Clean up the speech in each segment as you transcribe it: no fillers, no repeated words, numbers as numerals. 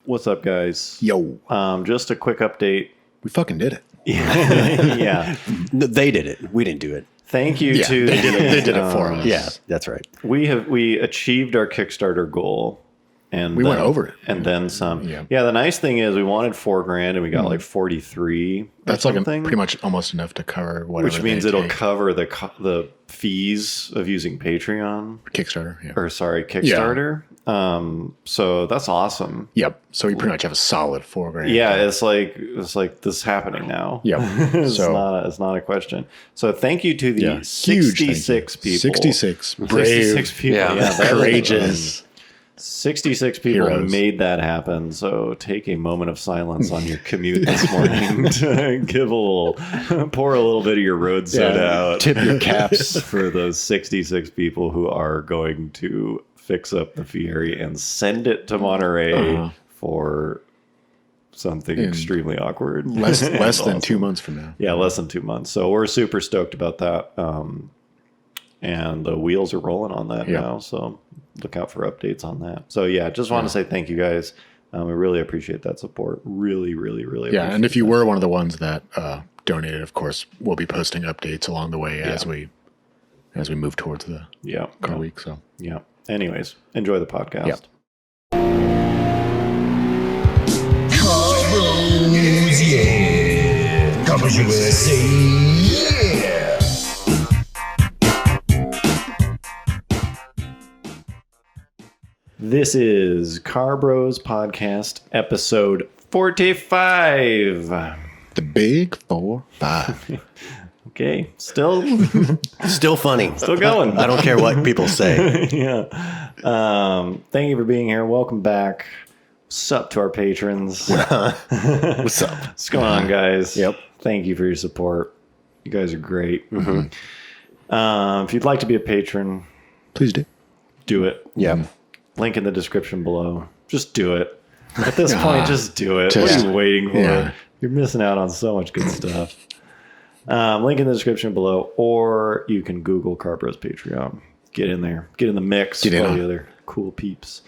What's up, guys? Yo, Just a quick update. we fucking did it. Yeah. No, they did it. We didn't do it. Thank you Yeah, to they did it for us. Yeah, that's right. we achieved our Kickstarter goal, and We went over it. and then some. Yeah. Yeah. The nice thing is we wanted $4,000 and we got like 43. That's or like something, pretty much almost enough to cover whatever. which means they it'll take. cover the fees of using Patreon Kickstarter. Yeah. or sorry Kickstarter. So that's awesome. Yep. So we pretty much have a solid $4,000. Yeah, it's like this is happening now. Yep. it's So it's not a question. So thank you to the yeah, huge thank you. 66 people. 66 brave, 66 people. Yeah. Yeah, that is, courageous. 66 people Heroes. made that happen. So take a moment of silence on your commute this morning to pour a little bit of your road soda out. Tip your caps. For those 66 people who are going to fix up the Fieri and send it to Monterey for something extremely awkward. less And than awesome. 2 months from now. Yeah, less than 2 months. So we're super stoked about that. And the wheels are rolling on that Yeah. now. So look out for updates on that. So yeah, just want to say thank you guys. We really appreciate that support. Really, really, really. Yeah, and appreciate if you were one of the ones that donated, of course, we'll be posting updates along the way as we move towards the yeah, car yeah, week. So yeah. Anyways, enjoy the podcast. Yeah. Carbos, yeah. Carbos USA, yeah. This is Car Bros Podcast, episode 45. the big 4-5. Okay, still Still funny. still going. I don't care what people say. Yeah. Thank you for being here. Welcome back. What's up to our patrons? What's up? What's going on, guys? Yep. Thank you for your support. You guys are great. If you'd like to be a patron, Please do. do it. Yeah. Link in the description below. Just do it. At this point, just do it. What just- are you waiting for? yeah. You're missing out on so much good stuff. Link in the description below, or you can Google Carbros Patreon. Get in there. Get in the mix Get in with all on the other cool peeps.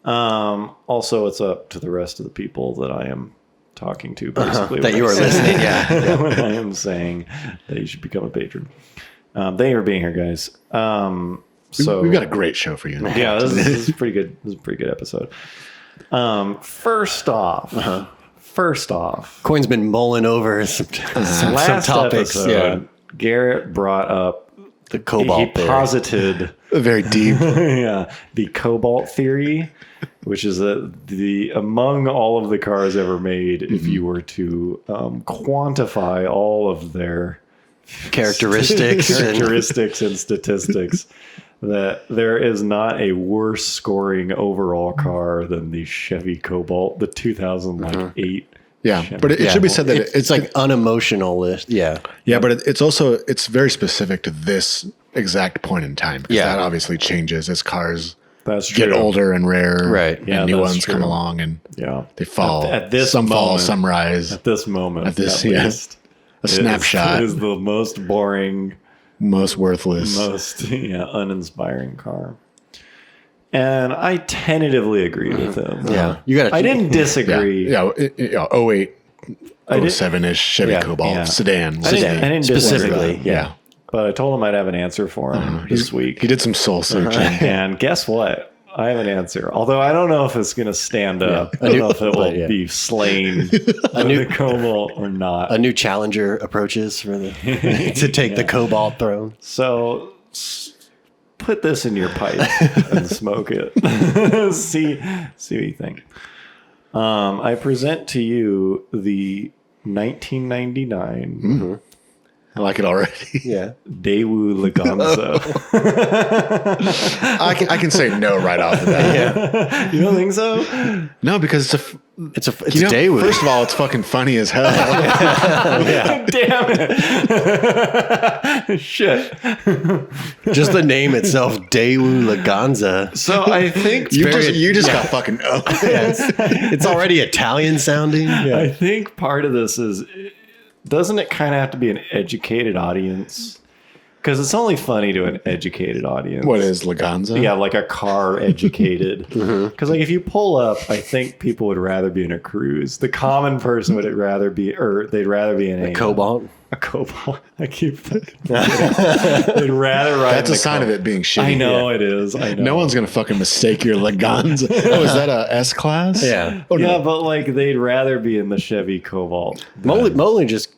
Also, it's up to the rest of the people that I am talking to, basically. That you are listening. Yeah. When I am saying that you should become a patron. Thank you for being here, guys. So We've got a great show for you. yeah, this is pretty good. This is a pretty good episode. First off, Coin's been mulling over some last topics. episode, Garrett brought up The cobalt he theory. posited Very deep. the cobalt theory, which is the among all of the cars ever made, if you were to quantify all of their characteristics. and statistics, that there is not a worse scoring overall car than the Chevy Cobalt, the 2008. Yeah, Chevy. but it should be said that it's like unemotional list. Yeah. yeah, but it's very specific to this exact point in time. Because Yeah. that obviously changes as cars That's true. get older and rare, Right. And Yeah, new that's ones come true. along and Yeah. they fall. At this some fall, moment- some rise. At this moment, At this, at yeah. least, A snapshot, is the most boring, most worthless. most uninspiring car. And I tentatively agreed with him. Yeah. You got to. I didn't yeah, disagree. yeah, 08, I did- 07-ish Chevy Yeah, Cobalt yeah. sedan. I didn't Specifically, disagree. yeah. But I told him I'd have an answer for him this week. He did some soul searching. And guess what? I have an answer. Although I don't know if it's going to stand up. I don't know if it will Yeah. be slain the Cobalt or not. a new challenger approaches for the to take the cobalt throne. So put this in your pipe and smoke it. see what you think. I present to you the 1999 I like it already. Yeah. Daewoo Leganza. I can say no right off the bat. You don't think so? No, because it's It's a you know, Daewoo. First of all, it's fucking funny as hell. Damn it. Shit. Just the name itself, Daewoo Leganza. So I think you just got fucking It's already Italian sounding. I think part of this is, doesn't it kind of have to be an educated audience? Because it's only funny to an educated audience. What is Laganza? Yeah, like a car educated. Because like if you pull up, I think people would rather be in a cruise. The common person would rather be, or they'd rather be in a Cobalt. A Cobalt. I keep thinking. They'd rather ride. That's in a sign of it being shitty. I know it is. I know. No one's gonna fucking mistake your Laganza. Oh, is that a S class? Yeah. Oh, Yeah, no. but like they'd rather be in the Chevy Cobalt. Mostly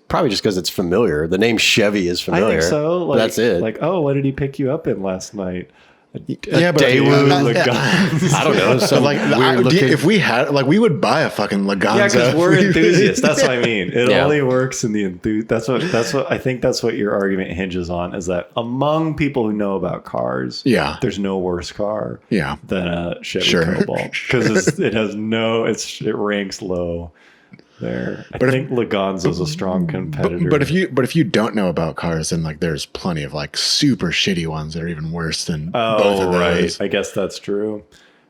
probably just because it's familiar. The name Chevy is I familiar. think so. Like, That's it. Like, oh, what did he pick you up in last night? Yeah, but Daewoo Laganza. I don't know. So Some like, weird looking. if we had, like, we would buy a fucking Laganza. Yeah, because we're enthusiasts. That's what I mean. It Yeah. only works in the That's what I think. That's what your argument hinges on. Is that among people who know about cars, Yeah. there's no worse car, Yeah. than a Chevy Sure. Cobalt because it has no. It ranks low there. I think Laganza is a strong competitor. But if you don't know about cars, then like there's plenty of like super shitty ones that are even worse than both of those. I guess that's true.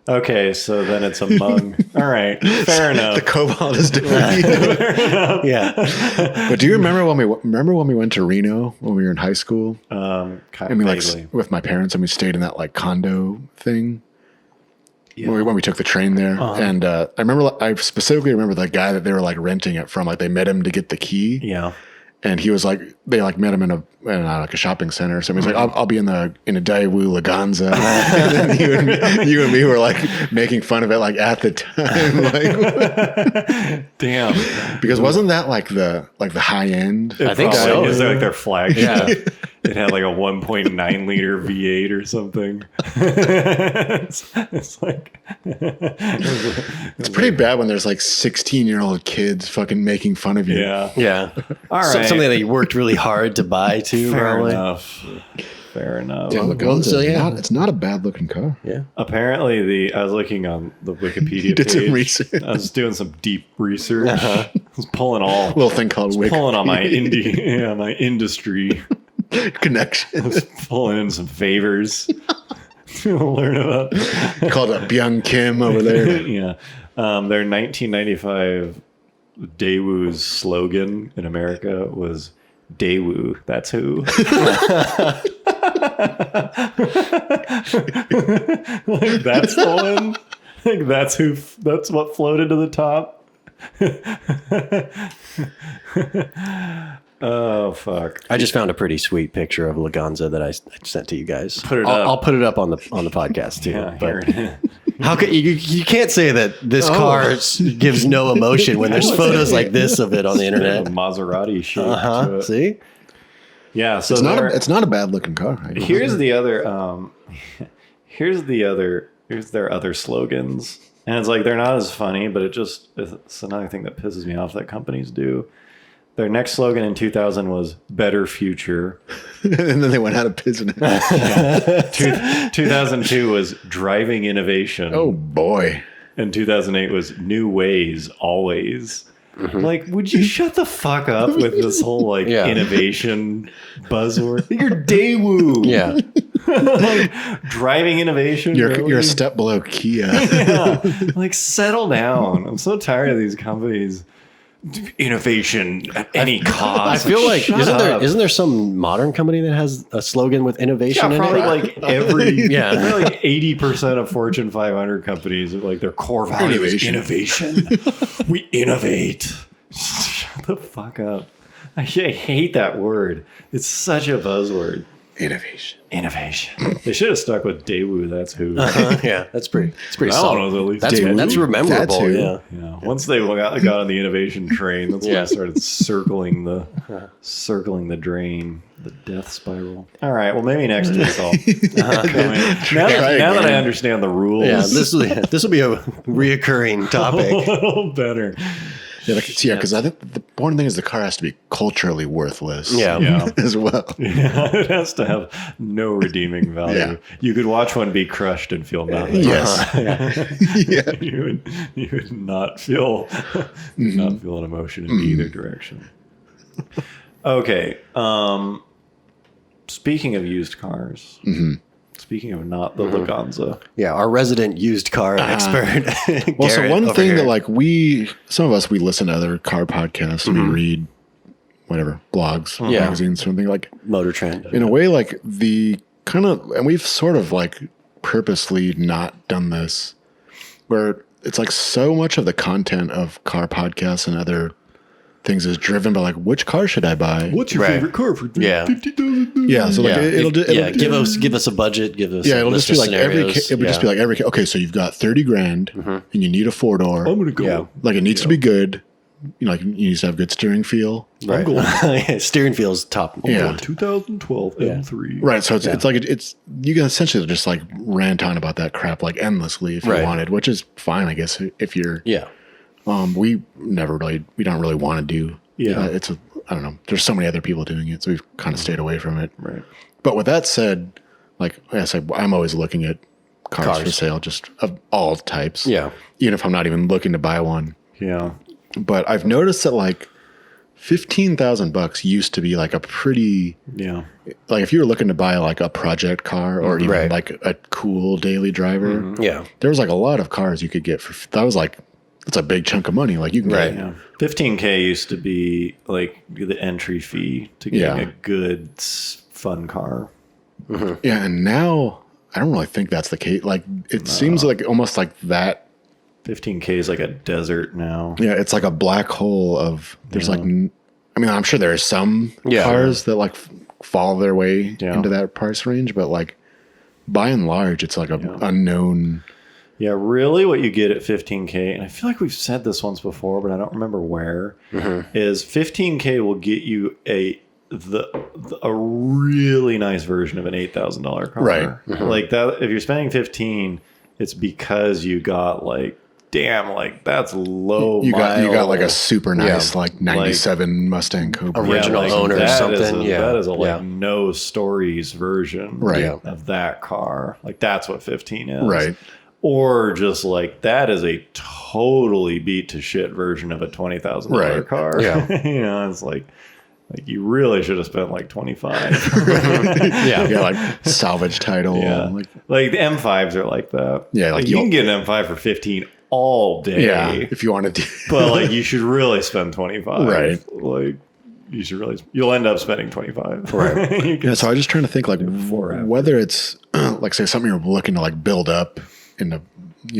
Okay, so then it's among. All right, fair enough. The Cobalt is defeated. yeah. But do you remember when we went to Reno when we were in high school? Kind I mean, like vaguely. with my parents, and we stayed in that like condo thing. Yeah. When we took the train there, and I specifically remember the guy that they were like renting it from. Like they met him to get the key, Yeah. and he was like, they like met him in like a shopping center. So he's like, I'll be in a Daewoo Laganza, and then you and me were like making fun of it like at the time, like Damn. because wasn't that like the high end? I think Probably so. is like their flagship. Yeah. It had like a 1.9 liter V8 or something. it's like It's pretty bad when there's like 16-year-old kids fucking making fun of you. yeah. Yeah. All right. Something that you worked really hard to buy too, Fair probably. enough. Fair enough. Yeah, Laganza, So, yeah. it's not a bad looking car. Yeah. Apparently, I was looking on the Wikipedia You did some page. research. I was doing some deep research. I was pulling all Little thing called Wig pulling on my my industry. connection. Pulling in some favors to learn about. Called up Byung Kim over there. Yeah. Their 1995 Daewoo's slogan in America was Daewoo, that's who. Like, that's the one. Like, that's who. That's what floated to the top. Oh fuck! I just found a pretty sweet picture of Laganza that I sent to you guys. Put it up. I'll put it up on the podcast too. Yeah, but here. how can you can't say that this car gives no emotion when there's photos like this of it on the internet. Maserati shape. to Uh-huh. it. See? Yeah. So It's not a bad looking car. I don't here's think. the other. Here's their other slogans, and it's like they're not as funny, but it's another thing that pisses me off that companies do. Their next slogan in 2000 was "Better Future." And then they went out of business. 2002 was "Driving Innovation." Oh boy. And 2008 was "New Ways Always." Like, would you shut the fuck up with this whole like Yeah. innovation buzzword? You're Daewoo. Yeah. Like, driving innovation. You're really? a step below Kia. Yeah. Like, settle down. I'm so tired of these companies. Innovation at any cost. I feel like Shut isn't up. there some modern company that has a slogan with innovation Yeah, in probably it? like every Yeah. probably like 80% of Fortune 500 companies, like their core value is innovation. We innovate. Shut the fuck up. I hate that word. It's such a buzzword. Innovation. Innovation. They should have stuck with Daewoo. That's who. Yeah, it's pretty I solid. don't know. At least That's Daewoo. memorable. That's who. Yeah. Yeah. Once they got on the innovation train, that's when Yeah. I started circling the drain, the death spiral. All right. Well, maybe next week I'll. Now that I understand the rules, Yeah, this will be a reoccurring a topic. little better. Yeah, because I think the important thing is the car has to be culturally worthless. Yeah. Yeah. As well. Yeah, it has to have no redeeming value. Yeah. You could watch one be crushed and feel nothing. Yes. Yeah. you would not feel not feel an emotion in either direction. Okay. Speaking of used cars. Speaking of not the Laganza. Yeah, our resident used car expert. Well, so Garrett one over thing here. that like some of us, we listen to other car podcasts, we read whatever blogs, Yeah. magazines, something like. Motor Trend. In a way, like the kind of, and we've sort of like purposely not done this, where it's like so much of the content of car podcasts and other things is driven by like, which car should I buy? What's your Right. favorite car for Yeah. $50,000? Yeah, so like Yeah, it'll give us a budget. Give us yeah, a it'll list just be of like every. scenarios. It would just be like every. Okay, so you've got 30 grand, and you need a 4-door. I'm gonna go. Yeah. Like it needs to be good. You know, like you need to have good steering feel. right. Yeah, steering feel's top. Yeah. 2012 M3. Right. So it's like it's you can essentially just like rant on about that crap like endlessly if you Right. wanted, which is fine, I guess. If you're, Yeah. we don't really want to do. Yeah. It's I don't know. There's so many other people doing it, so we've kind of stayed away from it. Right. But with that said, like I said, I'm always looking at cars for sale, just of all types. Yeah. Even if I'm not even looking to buy one. Yeah. But I've noticed that like $15,000 used to be like a pretty Yeah. like if you were looking to buy like a project car or even Right. like a cool daily driver, Yeah. there was like a lot of cars you could get for that was like that's a big chunk of money. Like you can Right. get Yeah. 15K used to be like the entry fee to getting Yeah. a good fun car. yeah, and now I don't really think that's the case. Like it seems like almost like that. 15K is like a desert now. Yeah, it's like a black hole of there's like. I mean, I'm sure there are some Yeah. cars that like fall their way Yeah. into that price range, but like by and large, it's like a unknown. Yeah, really what you get at 15K, and I feel like we've said this once before, but I don't remember where, is 15K will get you a really nice version of an $8,000 car. Right. Like that if you're spending 15, it's because you got like damn, like that's low. You got like a mile. super nice like '97 Mustang Cobra. Original owner or that is something, yeah. That is a like Yeah. no stories version Right. Yeah. of that car. Like that's what 15 is. Right. Or just like that is a totally beat to shit version of a $20,000 Right. car. Yeah. You know, it's like you really should have spent like 25. Yeah. Yeah, like salvage title. Yeah. Like, The M5s are like that. Yeah, like you you'll- can get an M5 for 15 all day. yeah, if you want to do. But like you should really spend 25. Right. Like you should really you'll end up spending 25. Right. You can- Yeah, so I was just trying to think like forever. whether it's like say something you're looking to like build up into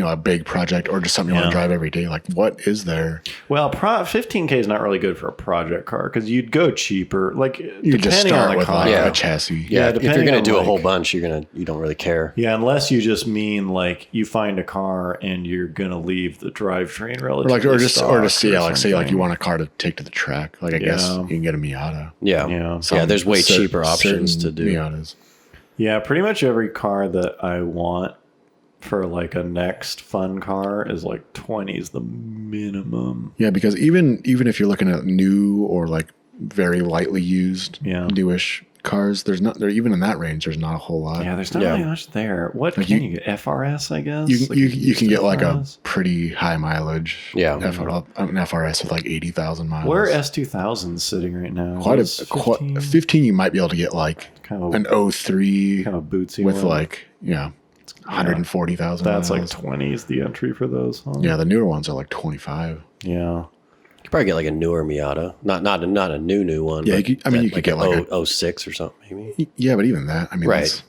a big project or just something you want to Yeah. drive every day. Like what is there? Well, 15K is not really good for a project car because you'd go cheaper. Like You just depending on start the with car. like Yeah. a chassis. Yeah. If you're depending gonna on, do a like- whole bunch, you don't really care. Yeah, unless you just mean like you find a car and you're gonna leave the drivetrain Or relatively like or just stock yeah, like say like you something. want a car to take to the track. Like I guess Yeah. you can get a Miata. Yeah. Yeah. Yeah. There's way Certain- cheaper options to certain do. Miatas. Yeah, pretty much every car that I want for like a next fun car is like 20 is the minimum. Yeah, because even if you're looking at new or like very lightly used, Yeah. newish cars, there's not there even in that range. There's not a whole lot. Yeah, there's not Yeah. really much there. What Like can you- you get? FRS, I guess. You Like you can get like a FRS? pretty high mileage. Yeah. an FRS with like 80,000 miles. Where are S2000s sitting right now? quite What's a quite, 15? 15 you might be able to get like Kind of an 03 kind of bootsy with one. like 140,000 That's like miles. 20 is the entry for those, huh? Yeah, the newer ones are like 25. Yeah. You could probably get like a newer Miata, not a new one. Yeah, but you could- I mean, that- you could get like a 06 or something maybe. Yeah, but even that, I mean, Right. that's-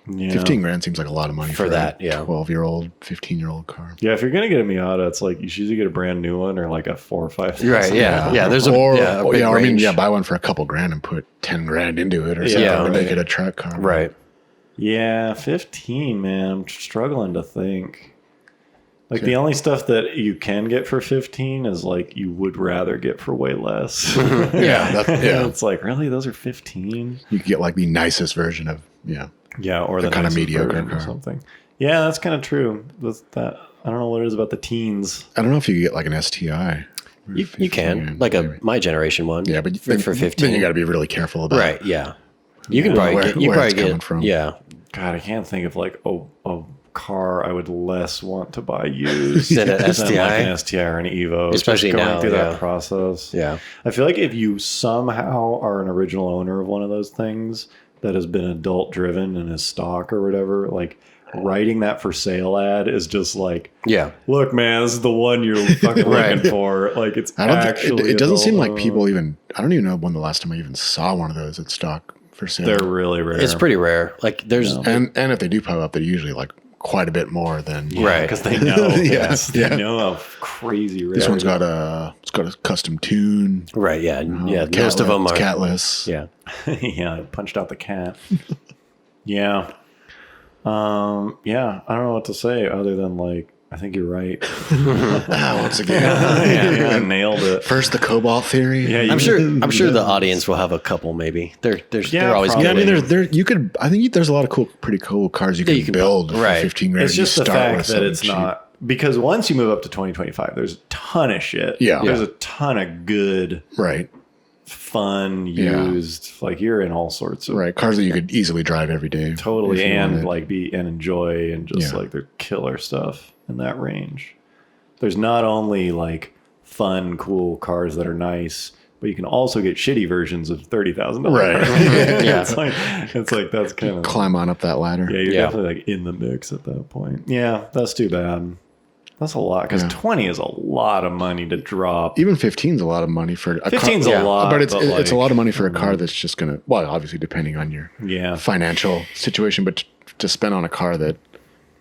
Yeah. 15 grand seems like a lot of money For for that, a yeah. 12-year-old, 15-year-old car. Yeah, if you're gonna get a Miata, it's like you should either get a brand new one or like a 4 or 5. Right. Yeah. Yeah. There's a big or I mean, range. yeah, buy one for a couple grand and put 10 grand into it or something Yeah, to make right. it a truck car. Right. Yeah, 15, man. I'm struggling to think. Like the only stuff that you can get for 15 is like you would rather get for way less. Yeah, yeah. It's like, really? Those are 15? You could get like the nicest version of, yeah. Yeah, or the kind of nicest mediocre version or car. something. Yeah, that's kind of true. That's that. I don't know what it is about the teens. I don't know if you could get like an STI. You can like my generation one. Yeah, but for 15. Then you got to be really careful about Right. Yeah. You can probably Where- get. You where probably it's coming get. from. Yeah. God, I can't think of like a car I would less want to buy used Than an like STI? an STI or an Evo. Especially Just going now, through yeah. that process. Yeah. I feel like if you somehow are an original owner of one of those things that has been adult driven and is stock or whatever, like writing that for sale ad is just like, Yeah. look, man, this is the one you're fucking Right. looking for. Like, it's I don't. actually. It doesn't seem like adult. people even. I don't even know when the last time I even saw one of those at stock for sale. They're really rare. It's pretty rare. Like there's and if they do pop up, they're usually like quite a bit more than. Right. because they know. Yeah, yes, they yeah. know how crazy rare. This one's it is. got a custom tune. right. Yeah. Yeah. Catless, Most of them are. catless. Yeah. Yeah, I punched out the cat. Yeah. Yeah, I don't know what to say other than like, I think you're right. Once again, yeah, nailed it. first the cobalt theory. Yeah, I'm sure the audience will have a couple. Maybe they're always probably. Yeah, I mean, good. I think there's a lot of pretty cool cars you can, you can build buy. for Right. 15 grand. It's You just the start fact with that something it's cheap. not, because once you move up to 2025, there's a ton of shit. Yeah. There's a ton of good, Right, fun, Yeah. used, like you're in all sorts of right. Cars that you could easily drive every day. totally if you and wanted. like be and enjoy and just Yeah. like they're killer stuff in that range. There's not only like fun, cool cars that are nice, but you can also get shitty versions of $30,000. Right. Yeah. it's like that's kind of climb on up that ladder. yeah. You're Yeah. definitely like in the mix at that point. Yeah, that's too bad. That's a lot because Yeah. 20 is a lot of money to drop. Even 15 is a lot of money for a 15's car. a lot, but it's a like, lot of money for a car that's just gonna. Well, obviously depending on your Yeah. financial situation, but to spend on a car that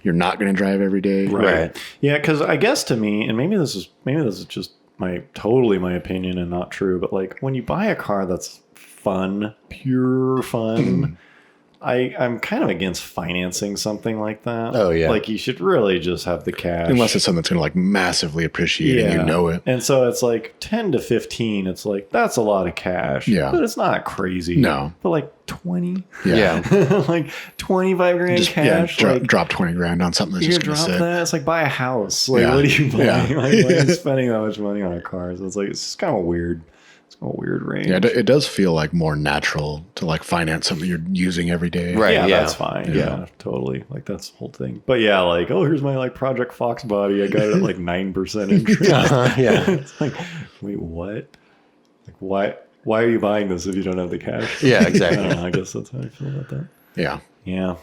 you're not going to drive every day. Right. Yeah, because I guess to me, and maybe this is just my opinion and not true, but like when you buy a car that's fun, pure fun, I'm kind of against financing something like that. Oh, yeah. Like you should really just have the cash. Unless it's something that's going to like massively appreciate and you know it. And so it's like 10 to 15, it's like that's a lot of cash. Yeah. But it's not crazy. No. But like 20, Yeah. like 25 grand Just cash. like, drop 20 grand on something that's you're just gonna going to drop sit. that. It's like buy a house. Like, Yeah. what are you buying? Yeah. Like, why are you spending that much money on a car? So it's like it's just kind of weird. It's kind of a weird range. Yeah, it does feel like more natural to like finance something you're using every day. Right. Yeah, yeah. that's fine. Yeah. Yeah. Totally. Like that's the whole thing. But yeah, like, oh, here's my like Project Fox body. I got it at like 9% interest. Yeah. It's like, wait, what? Like, why are you buying this if you don't have the cash? Yeah, I exactly. don't know. I guess that's how I feel about that. Yeah. Yeah.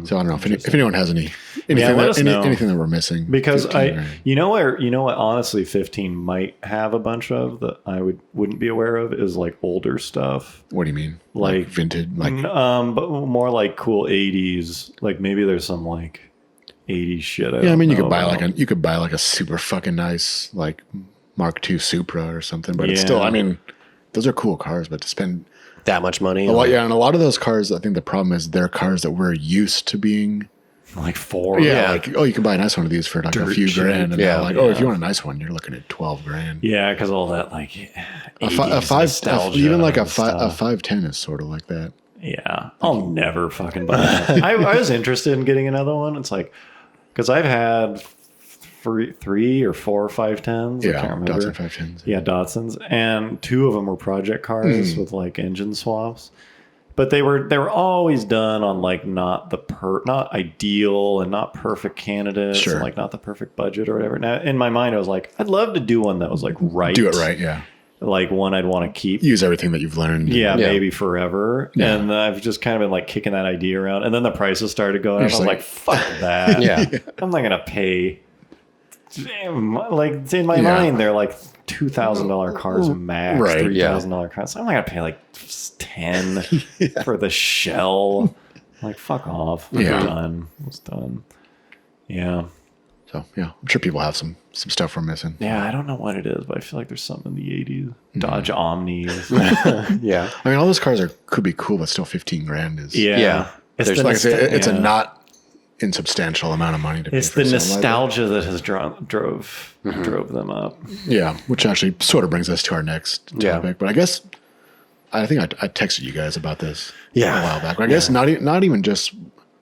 So I don't know if anyone has anything let us know. anything that we're missing. Because 15 grand. you know what honestly 15 might have a bunch of that I wouldn't be aware of is like older stuff. What do you mean? Like- vintage? Like But more like cool 80s. Like maybe there's some like 80s shit. yeah, I mean you don't could buy know like about. you could buy like a super fucking nice like Mark II Supra or something, but it's Yeah. still. I mean, those are cool cars, but to spend That much money. a lot, yeah, and a lot of those cars, I think the problem is they're cars that we're used to being. like 4. Yeah, like oh, you can buy a nice one of these for like a Dirt few cheap. grand, and Yeah, they're like oh, if yeah. you want a nice one, you're looking at 12 grand. Yeah, because all that like A 80s five, nostalgia even like a and five, a stuff. 510 is sort of like that. Yeah, I'll never fucking buy that. I was interested in getting another one. It's like because I've had 3 or 4 510s. I Yeah, can't remember. Datsun 510s. Yeah, Datsuns, and 2 of them were project cars with like engine swaps. But they were always done on like not ideal and not perfect candidates, Sure. and like not the perfect budget or whatever. Now in my mind, I was like, I'd love to do one that was like right, Do it right, yeah. like one I'd want to keep. Use everything that you've learned. Yeah, Yeah. maybe forever. Yeah. And I've just kind of been like kicking that idea around. And then the prices started going up. I You're was just like, fuck that. Yeah. I'm not going to pay. Damn, like in my Yeah. mind, they're like $2,000 cars max, Right, $3,000 cars. So I'm not going to pay like 10 for the shell. Like, fuck off. I'm Yeah. done. It's done. Yeah. So yeah, I'm sure people have some stuff we're missing. Yeah, I don't know what it is, but I feel like there's something in the 80s. Mm-hmm. Dodge Omnis. Yeah. I mean, all those cars could be cool, but still 15 grand is. Yeah. Yeah. It's There's the Like I say, it's a yeah. not insubstantial amount of money to pay It's for the something like that. nostalgia that has drove them up. Yeah, which actually sort of brings us to our next Yeah. topic. But I guess I think I texted you guys about this Yeah. a while back. I guess not even just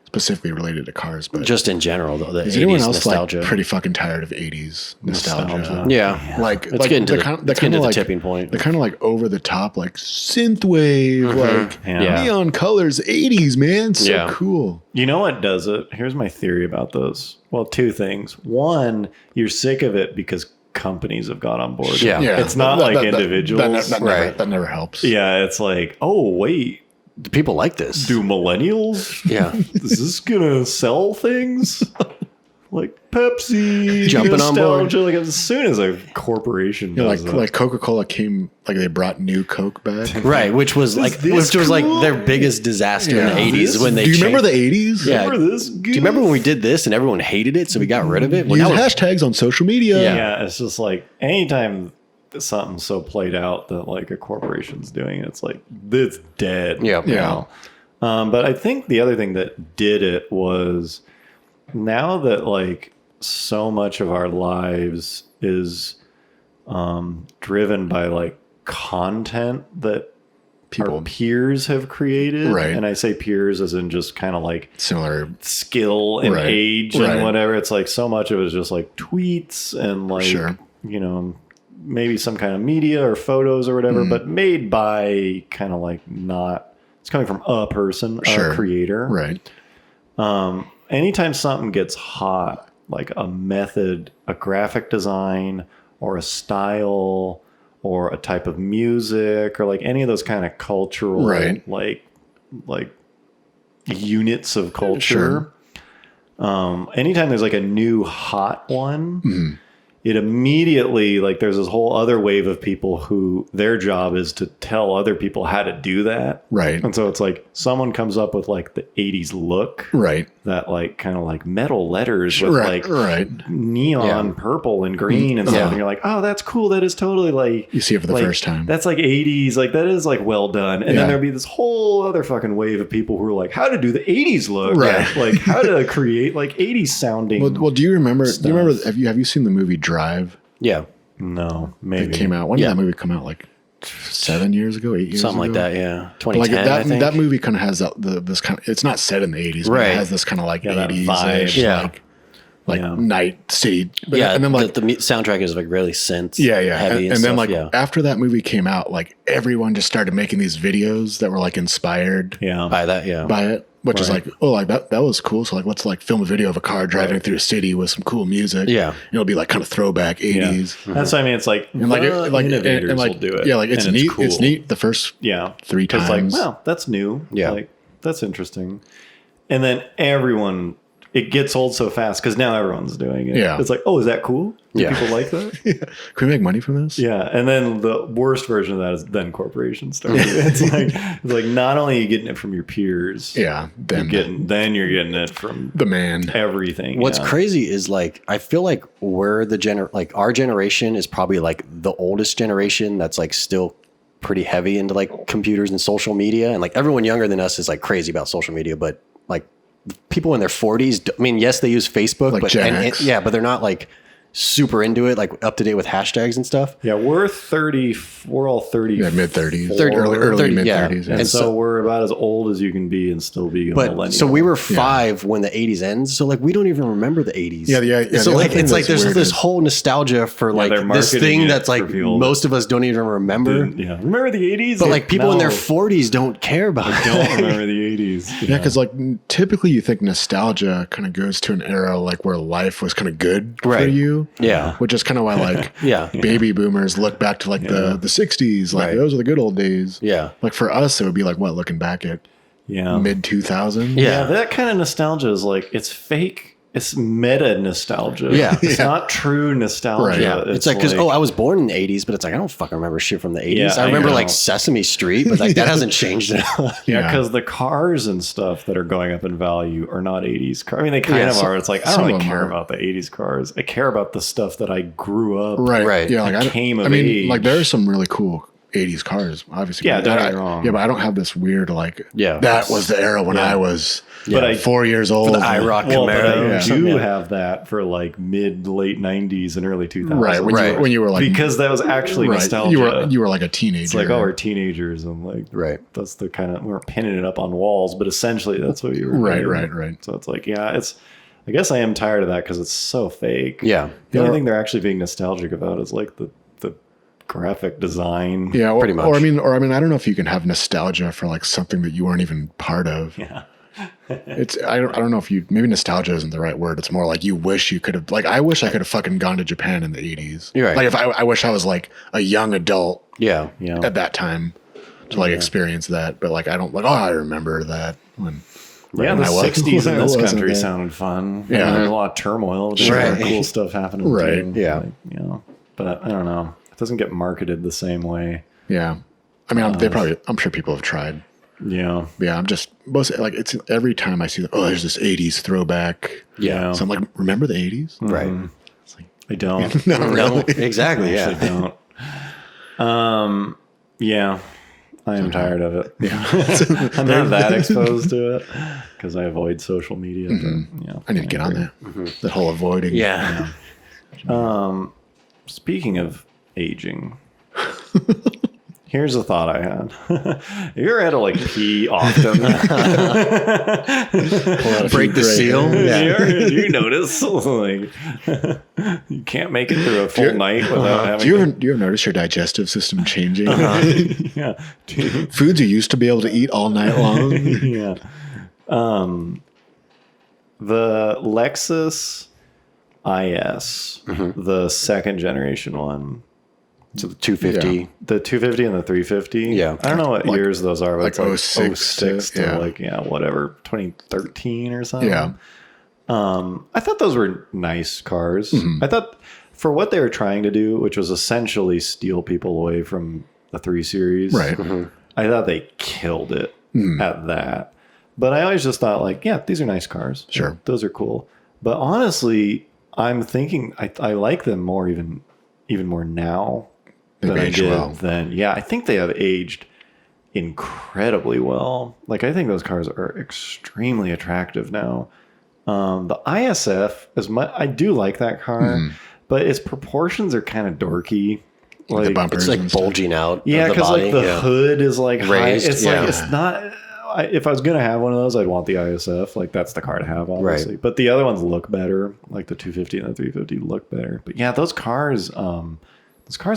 specifically related to cars, but Just in general, though. The is 80s anyone else nostalgia. like pretty fucking tired of 80s nostalgia? Nostalgia. yeah. Like It's getting to the, kind it's getting to the like tipping point. the kind of like over the top like synthwave like Yeah. neon colors 80s man, so Yeah. cool. You know what does it? Here's my theory about those. Well, 2 things. One, you're sick of it because companies have got on board. Yeah. It's not like individuals. That Right. never helps. Yeah, it's like, oh, wait, people like this. Do millennials? Yeah. Is this gonna sell things? Like Pepsi, Jumping on board. nostalgia. Like as soon as a corporation You know, does that. like Coca-Cola came, like they brought new Coke back. Right, which was this like cool? their biggest disaster in Yeah. the 80s This- when they Do you remember the changed- 80s? Yeah. Remember this? Do you remember when we did this and everyone hated it, so we got rid of it? Well, Use now we're- hashtags on social media. Yeah. Yeah, it's just like anytime something's so played out that like a corporation's doing it, it's like it's dead. Yeah. now. But I think the other thing that did it was now that like so much of our lives is driven by like content that People our peers have created. Right. And I say peers as in just kind of like similar. skill and Right. age Right. and whatever. It's like so much of it is just like tweets and like, Sure. you know, maybe some kind of media or photos or Mm. whatever, but made by kind of like not, it's coming from a person, Sure. a creator. Right. Anytime something gets hot, like a method, a graphic design or a style or a type of music or like any of those kind of cultural, Right. like units of culture. Anytime there's like a new hot one, it immediately like there's this whole other wave of people who their job is to tell other people how to do that. Right. And so it's like someone comes up with like the 80s look, Right. that like kind of like metal letters with Right. like Right. neon Yeah. purple and green and stuff. Yeah. And you're like, oh, that's cool. That is totally like You see it for the like, first time. That's like 80s. Like that is like well done. And Yeah. then there'll be this whole other fucking wave of people who are like, how to do the 80s look. Right. Like how to create like 80s sounding. Well, do you remember? Do you remember? stuff. Have you seen the movie Drive? Yeah, No, maybe. It came out. When Yeah. did that movie come out? Like 7 years ago, 8 years something like ago? that. Yeah, But, like 2010. I that, think. that movie kind of has this kind of. It's not set in the 80s, but Right. it has this kind of like Yeah, that 80s vibe. Yeah. like Yeah. night city. But, Yeah, and then like the soundtrack is like really synth. yeah, heavy and then stuff, like yeah. after that movie came out, like everyone just started making these videos that were like inspired Yeah. by that. Yeah, by it, which is Right. like, oh, like that was cool. So like, let's like film a video of a car driving through a city with some cool music. Yeah. And it'll be like kind of throwback 80s. That's what I mean. It's like, And like, the innovators and like, will do it. yeah, like it's and neat. cool. It's neat. The first Yeah. 3 It's times. like, wow, that's new. Yeah. Like, that's interesting. And then everyone, it gets old so fast because now everyone's doing it. Yeah. It's like, oh, is that cool? Do Yeah. people like that? Can we make money from this? Yeah. And then the worst version of that is then corporations start. It's like not only are you getting it from your peers, Yeah. Then you're getting it from the man. everything. What's yeah. crazy is like I feel like we're like our generation is probably like the oldest generation that's like still pretty heavy into like computers and social media, and like everyone younger than us is like crazy about social media, but like people in their 40s, I mean, yes, they use Facebook, Like but Gen X. yeah, but they're not like super into it, like up to date with hashtags and stuff. Yeah, we're 30. We're all 30. Yeah, mid 30s, 30 early 30, mid yeah. 30s. And And so, so- we're about as old as you can be and still be a But millennial. so we were 5 when the 80s ends, so like we don't even remember the 80s. Yeah, yeah. So the like other thing it's like that's there's weird this is- whole nostalgia for like they're this marketing thing it that's like for people most of us don't even remember. Yeah. Remember the 80s? But like people in their No, 40s don't care about it. don't remember the 80s. Yeah, because like typically you think nostalgia kind of goes to an era like where life was kind of good for Right. you. Yeah. Which is kind of why like Yeah. baby boomers look back to like the 60s, like Right. those are the good old days. Yeah. Like for us, it would be like what, looking back at Yeah. mid 2000s. Yeah. Yeah, that kind of nostalgia is like, it's fake. It's meta nostalgia. Yeah. It's not true nostalgia. Right. Yeah. It's like, because, I was born in the 80s, but it's like, I don't fucking remember shit from the 80s. Yeah, I I remember know. like Sesame Street, but like that hasn't changed at all. Yeah, Yeah. because the cars and stuff that are going up in value are not 80s cars. I mean, they kind Yeah, of some- are. It's like, I some don't of really them care are. about the 80s cars. I care about the stuff that I grew up. Right. Right. Yeah. Like Came of I mean, age. like there are some really cool 80s cars, obviously. Yeah, But don't I- get me wrong. Yeah, but I don't have this weird like, Yeah. that was the era when I was But I 4 years old. the IROC Well, but Camaro. I or do something, yeah. have that for like mid, late 90s and early 2000s. Right. Right. When you were like, because that was actually right, nostalgia. you were like a teenager. It's like, oh, we're teenagers, and like, Right. that's the kind of, we weren't pinning it up on walls, but essentially that's what you were Right, doing. right, right. So it's like, yeah, I guess I am tired of that because it's so fake. Yeah. The only Yeah. thing they're actually being nostalgic about is like the graphic design. Yeah, Pretty much. Or I mean, I don't know if you can have nostalgia for like something that you weren't even part of. Yeah. I don't know if you, maybe nostalgia isn't the right word. It's more like you wish you could have, like, I wish I could have fucking gone to Japan in the 80s. You're right. Like if I wish I was like a young adult Yeah. Yeah. at that time to like experience that. But like I don't like. Oh, I remember that when. Yeah, the when I was- 60s in when I this wasn't country there. sounded fun. Yeah. Yeah. There's a lot of turmoil. There's a lot of Right. cool stuff happening. Right. Too. Yeah. Like, you know, but I don't know. It doesn't get marketed the same way. Yeah, I mean, they probably. I'm sure people have tried. Yeah. But yeah, I'm just most like it's every time I see that. Oh, there's this '80s throwback. Yeah. So I'm like, remember the '80s? Right. I don't. Not No, really. exactly. I Yeah. don't. Yeah. I am tired of it. Yeah. I'm not that exposed to it because I avoid social media. But, yeah, I need to get on that. That whole avoiding. Yeah. Speaking of aging, here's a thought I had. You ever had to like pee often? Break the seal. You notice like you can't make it through a full night without having. Do you ever notice your digestive system changing? Yeah. Dude. Foods you used to be able to eat all night long. Yeah. The Lexus IS, the second generation one, So the 250. Yeah. the 250 and the 350. Yeah. I don't know what Like- years those are, but like it's like 06 to yeah. like, whatever, 2013 or something. Yeah. I thought those were nice cars. Mm-hmm. I thought for what they were trying to do, which was essentially steal people away from the 3 Series. Right. I thought they killed it Mm. at that. But I always just thought like, yeah, these are nice cars. Sure. Those are cool. But honestly, I'm thinking I like them more even more now They've than I aged did well. then. Yeah, I think they have aged incredibly well. Like I think those cars are extremely attractive now. The ISF, as much I do like that car, but its proportions are kind of dorky. Like the bumpers. It's like and stuff. bulging out. Yeah, of the because body. like the Yeah. hood is like high. Raised, It's yeah. like it's not. If I was gonna have one of those, I'd want the ISF. Like that's the car to have, obviously. Right. But the other ones look better. Like the 250 and the 350 look better. But yeah, those cars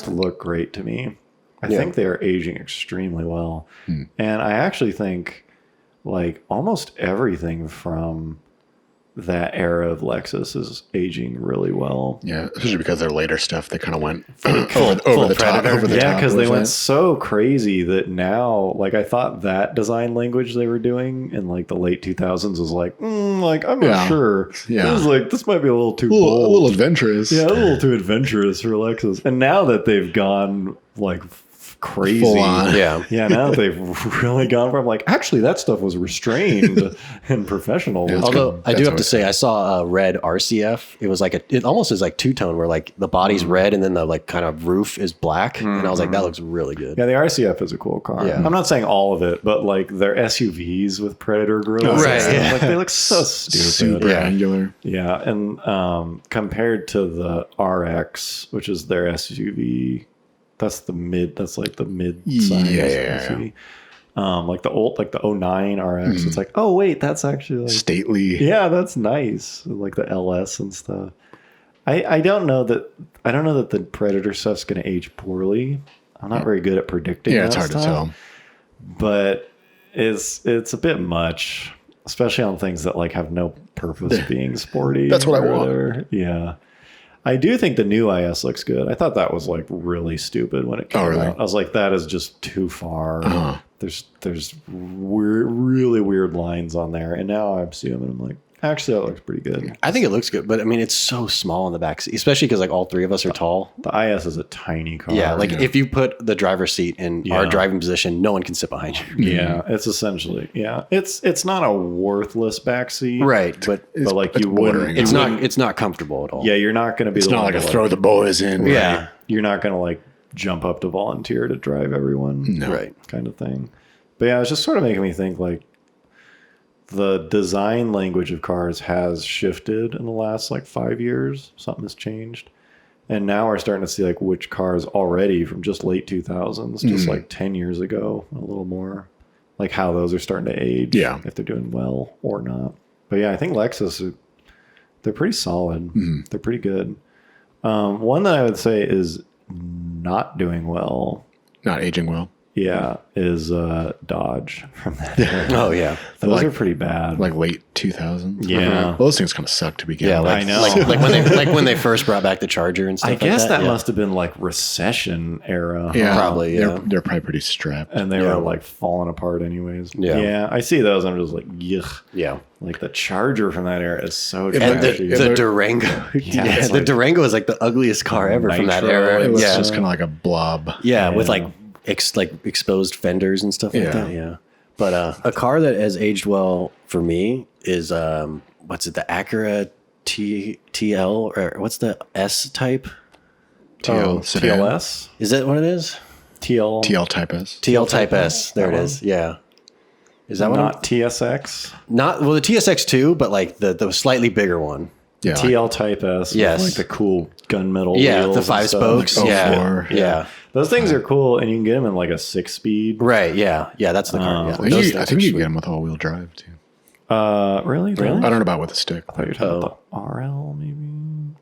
look great to me. I Yeah. think they are aging extremely well, and I actually think like almost everything from that era of Lexus is aging really well. Yeah, especially because their later stuff, they kind of went full over the top. Predator. Over the Yeah, top because they with went it. so crazy that now, like, I thought that design language they were doing in like the late 2000s was like, like I'm not Yeah. sure. Yeah. This is like this might be a little too a bold. little adventurous. Yeah, a little too adventurous for Lexus. And now that they've gone like crazy, Full on. Yeah. yeah, now that they've really gone from like actually that stuff was restrained and professional. Yeah, it's Although good. I do That's have to what- say, I saw a red RCF. It was like it almost is like two-tone, where like the body's red and then the like kind of roof is black, and I was like, that looks really good. Yeah, the RCF is a cool car. Yeah. I'm not saying all of it, but like their SUVs with Predator grills, Right, and stuff, yeah. like they look so stupid. super Yeah. angular. Yeah, and compared to the RX, which is their SUV, that's like the mid size Yeah. SUV. Like the 09 RX, it's like, oh wait, that's actually like Stately. yeah, that's nice. Like the LS and stuff. I don't know that the Predator stuff's going to age poorly. I'm not very good at predicting. Yeah, it's that hard to stuff, tell. but it's a bit much, especially on things that like have no purpose being sporty. That's what I or want. whatever. Yeah. I do think the new IS looks good. I thought that was like really stupid when it came really? out. I was like, that is just too far. Uh-huh. There's really weird lines on there, and now I'm seeing them and I'm like, actually, that looks pretty good. I think it looks good, but I mean, it's so small in the back seat, especially because like all three of us are tall. The IS is a tiny car. Yeah, like if you put the driver's seat in our Yeah. driving position, no one can sit behind you. yeah, it's essentially it's not a worthless backseat, Right, but But like it's you wouldn't, bordering. it's not comfortable at all. yeah, you're not going to be. It's the not one like a to, throw the boys in. Yeah. You're not going to like jump up to volunteer to drive everyone. No. Right. kind of thing. But yeah, it's just sort of making me think like the design language of cars has shifted in the last like 5 years. Something has changed. And now we're starting to see like which cars already from just late 2000s, just like 10 years ago, a little more, like how those are starting to age. Yeah. If they're doing well or not. But yeah, I think Lexus, they're pretty solid. They're pretty good. One that I would say is not doing well Not aging well. Yeah, is Dodge from that era. Oh yeah. Those Like- are pretty bad. Like late 2000s. Yeah. Well, those things kind of suck to begin Yeah, with. like, I know. like when they first brought back the Charger and stuff. I guess that that yeah. must have been like recession era. Yeah, Probably, yeah. They're probably pretty strapped. And they Yeah. were like falling apart anyways. Yeah. Yeah, I see those. I'm just like, yuck. Yeah. Like the Charger from that era is so And trashy. the Durango, Yeah, yeah, it's the like Durango is like the ugliest car ever from that Nitro. era. It was yeah, just kind of like a blob. yeah, with Yeah. like exposed fenders and stuff like Yeah. that. Yeah, but a car that has aged well for me is what's it? The Acura TL or what's the S type? TL sedan. TLS? Is that what it is? TL? TL Type S. TL Type S. There it is. Yeah. Is that what? Not TSX? Not well, the TSX too, but like the slightly bigger one. Yeah. TL Type S. with, Yes. like the cool gunmetal Yeah, wheels the and 5 stuff. spokes. Like yeah. 04. Yeah. Those things are cool, and you can get them in like a 6-speed. Right. Yeah. Yeah. That's the car. Yeah. I think Those you, things I think are you sweet. get them with all-wheel drive too. Really? I don't know about with a stick. I thought you were talking about the RL, maybe.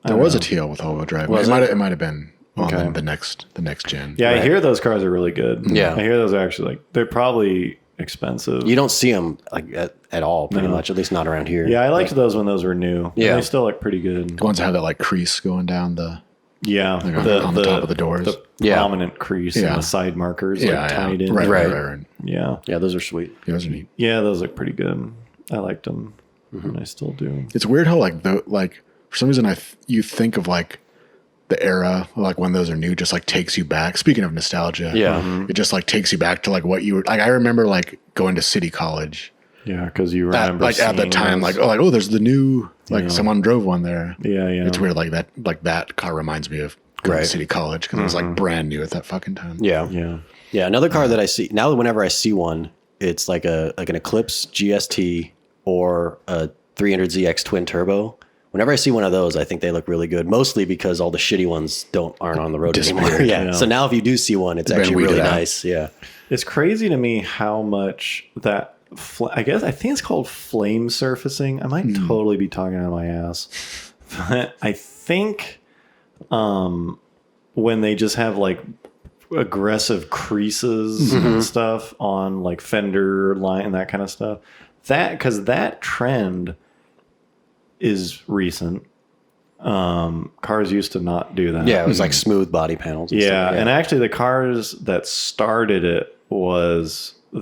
I There don't was know. a TL with all-wheel drive. Was It might have been on Okay. the next gen. Yeah, I Right. hear those cars are really good. Yeah. I hear those are actually like they're probably expensive. You don't see them like at all, pretty No. much. At least not around here. Yeah, I liked those when those were new. And Yeah. they still look pretty good. The ones that have that like crease going down the Yeah, on the top of the doors. the Yeah. prominent crease Yeah. and the side markers yeah, like yeah. tied in. Right, Right. right, right, right. Yeah, Yeah. Those are sweet. Yeah, those are neat. yeah, those look pretty good. I liked them, and I still do. It's weird how like for some reason you think of like the era like when those are new just like takes you back. Speaking of nostalgia, Yeah. it just like takes you back to like what you were like. I remember like going to City College Yeah, because you at, remember like at the seeing time those. oh there's the new like Yeah. someone drove one there. Yeah, yeah. It's weird like that car reminds me of going Right. to City College because it was like brand new at that fucking time. Yeah. Yeah, Yeah. Another car that I see now, whenever I see one, it's like an Eclipse GST or a 300ZX twin turbo. Whenever I see one of those, I think they look really good. Mostly because all the shitty ones aren't on the road anymore. Disappeared. Yeah. Yeah. So now if you do see one, it's They've been actually really weeded out. nice. Yeah. it's crazy to me how much that. I think it's called flame surfacing. I might totally be talking out of my ass, but I think when they just have like aggressive creases and stuff on like fender line and that kind of stuff, because that trend is recent. Cars used to not do that. Yeah. It was like smooth body panels. And Yeah, stuff. and actually the cars that started it was I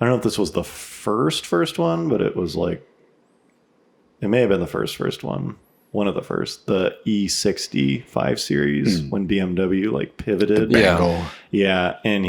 don't know if this was the first one, but it was like, it may have been the first one. One of the first, the E60 5 Series, when BMW like pivoted. Yeah. Bangle. Yeah, and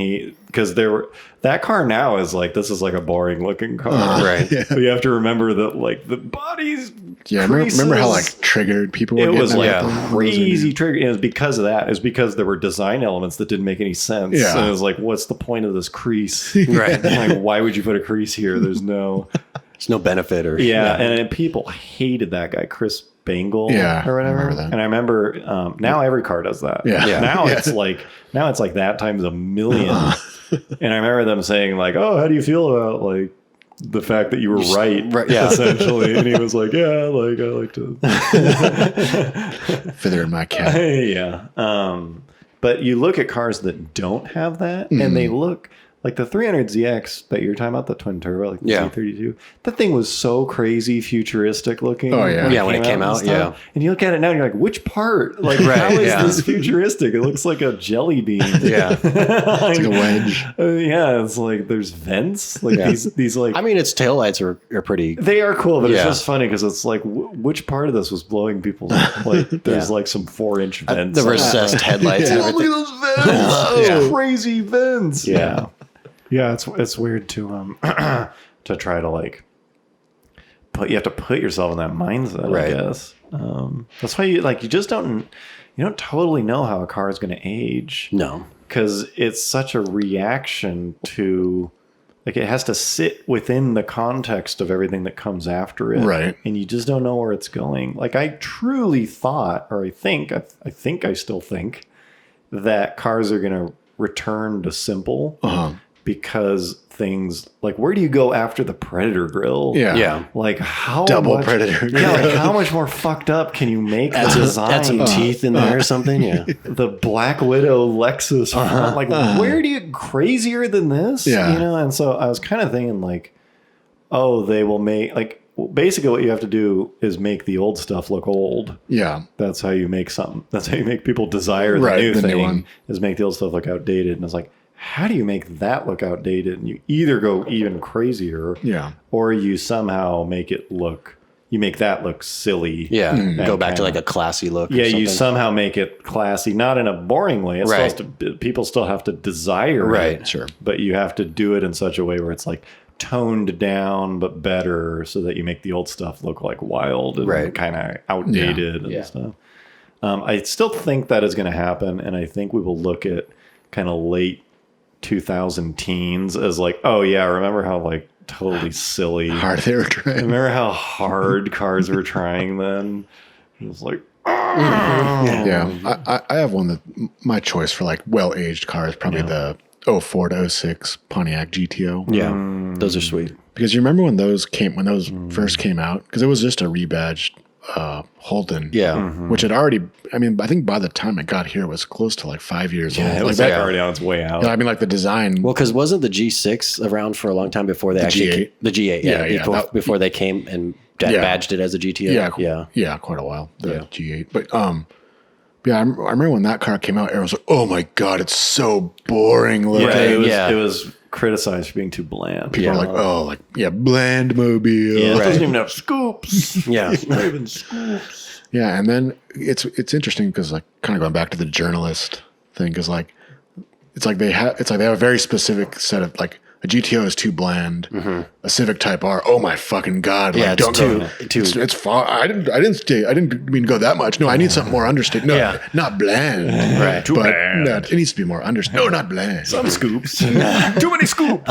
because that car now is like, this is like a boring looking car. Right. But you have to remember that like the body's Yeah, remember how like creases- triggered people were it getting was at like them? crazy trigger. And it was because of that. It was because there were design elements that didn't make any sense. Yeah. And it was like, what's the point of this crease? Right. Like, why would you put a crease here? There's no. There's no benefit or Yeah. And people hated that guy, Chris Bangle, Yeah, or whatever. I remember that. And I remember now every car does that. Yeah. Yeah. Now Yeah. it's like that times a million. And I remember them saying like, "Oh, how do you feel about like the fact that you were right?" right, yeah. essentially. And he was like, "Yeah, like I like to." Feather in my cap. Yeah. But you look at cars that don't have that, and they look like the 300ZX that you're talking about, the twin turbo, like the Yeah. C32. That thing was so crazy futuristic looking. Oh, yeah. Yeah, when it came and out, stuff. yeah. And you look at it now, and you're like, which part? Like, Right, how is yeah. this futuristic? It looks like a jelly bean. Yeah. It's like a wedge. Yeah, it's like there's vents. Like Yeah. these like I mean, its taillights are pretty. they are cool, but it's Yeah. just funny because it's like, which part of this was blowing people's like? There's Yeah. like some 4-inch vents. The recessed headlights and Yeah, look at everything. those vents! Yeah. Those crazy vents. Yeah. yeah. It's weird to to try to like you have to put yourself in that mindset. Right. I guess that's why you don't totally know how a car is going to age. No. Because it's such a reaction to, like, it has to sit within the context of everything that comes after it. Right. And you just don't know where it's going. Like, I truly thought, or I think I still think that cars are going to return to simple. Uh-huh. because things like, where do you go after the Predator grill? Yeah. Yeah. Like how Double much, Predator Yeah, like how much more fucked up can you make the design? Add some teeth in there or something. Yeah. The Black Widow Lexus front, like where do you crazier than this? Yeah. You know, and so I was kind of thinking like, oh, they will make like basically what you have to do is make the old stuff look old. Yeah. That's how you make something. That's how you make people desire the Right, new the new thing. one. Is make the old stuff look outdated. And it's like, how do you make that look outdated? And you either go even crazier, Yeah. or you somehow make it look. You make that look silly. Yeah. Mm. Go back to kinda- like a classy look. or Yeah, you something. somehow make it classy, not in a boring way. It's Right. supposed to. People still have to desire Right. it, Sure. but you have to do it in such a way where it's like toned down but better, so that you make the old stuff look like wild and Right. kind of outdated and Yeah. stuff. I still think that is going to happen, and I think we will look at kind of late 2000 teens as like, oh yeah, remember how like totally silly. Hard they were trying. Remember how hard cars were trying then? It was like, Yeah. I have one that my choice for like well-aged cars, probably the 04 to 06 Pontiac GTO. Yeah. Those are sweet. Because you remember when those first came out? Because it was just a rebadged Holden. Yeah. Which had already, I mean, I think by the time it got here, it was close to like 5 years old. it Like was that, like already on its way out. I mean, like the design. Well, because wasn't the G6 around for a long time before they actually G8. the G8? Yeah, Yeah, before, that- before they came and Yeah. badged it as a GTO. yeah, quite a while. The Yeah. G8, but yeah, I remember when that car came out, everyone was like, "Oh my god, it's so boring looking." Yeah, Right. it was criticized for being too bland. People are like, "Oh, like bland mobile." Yeah, it Right. doesn't even have scoops. Yeah. Not even scoops. Yeah, and then it's interesting because like kind of going back to the journalist thing, because like they have a very specific set of like a GTO is too bland, a Civic Type R. Oh my fucking god! Yeah, like, it's don't too- go. It's far. I didn't mean to go that much. No, I need something more understated. No, Yeah. not bland. Right. Too but bland. no, it needs to be more understated. No, not bland. Some scoops. Too many scoops.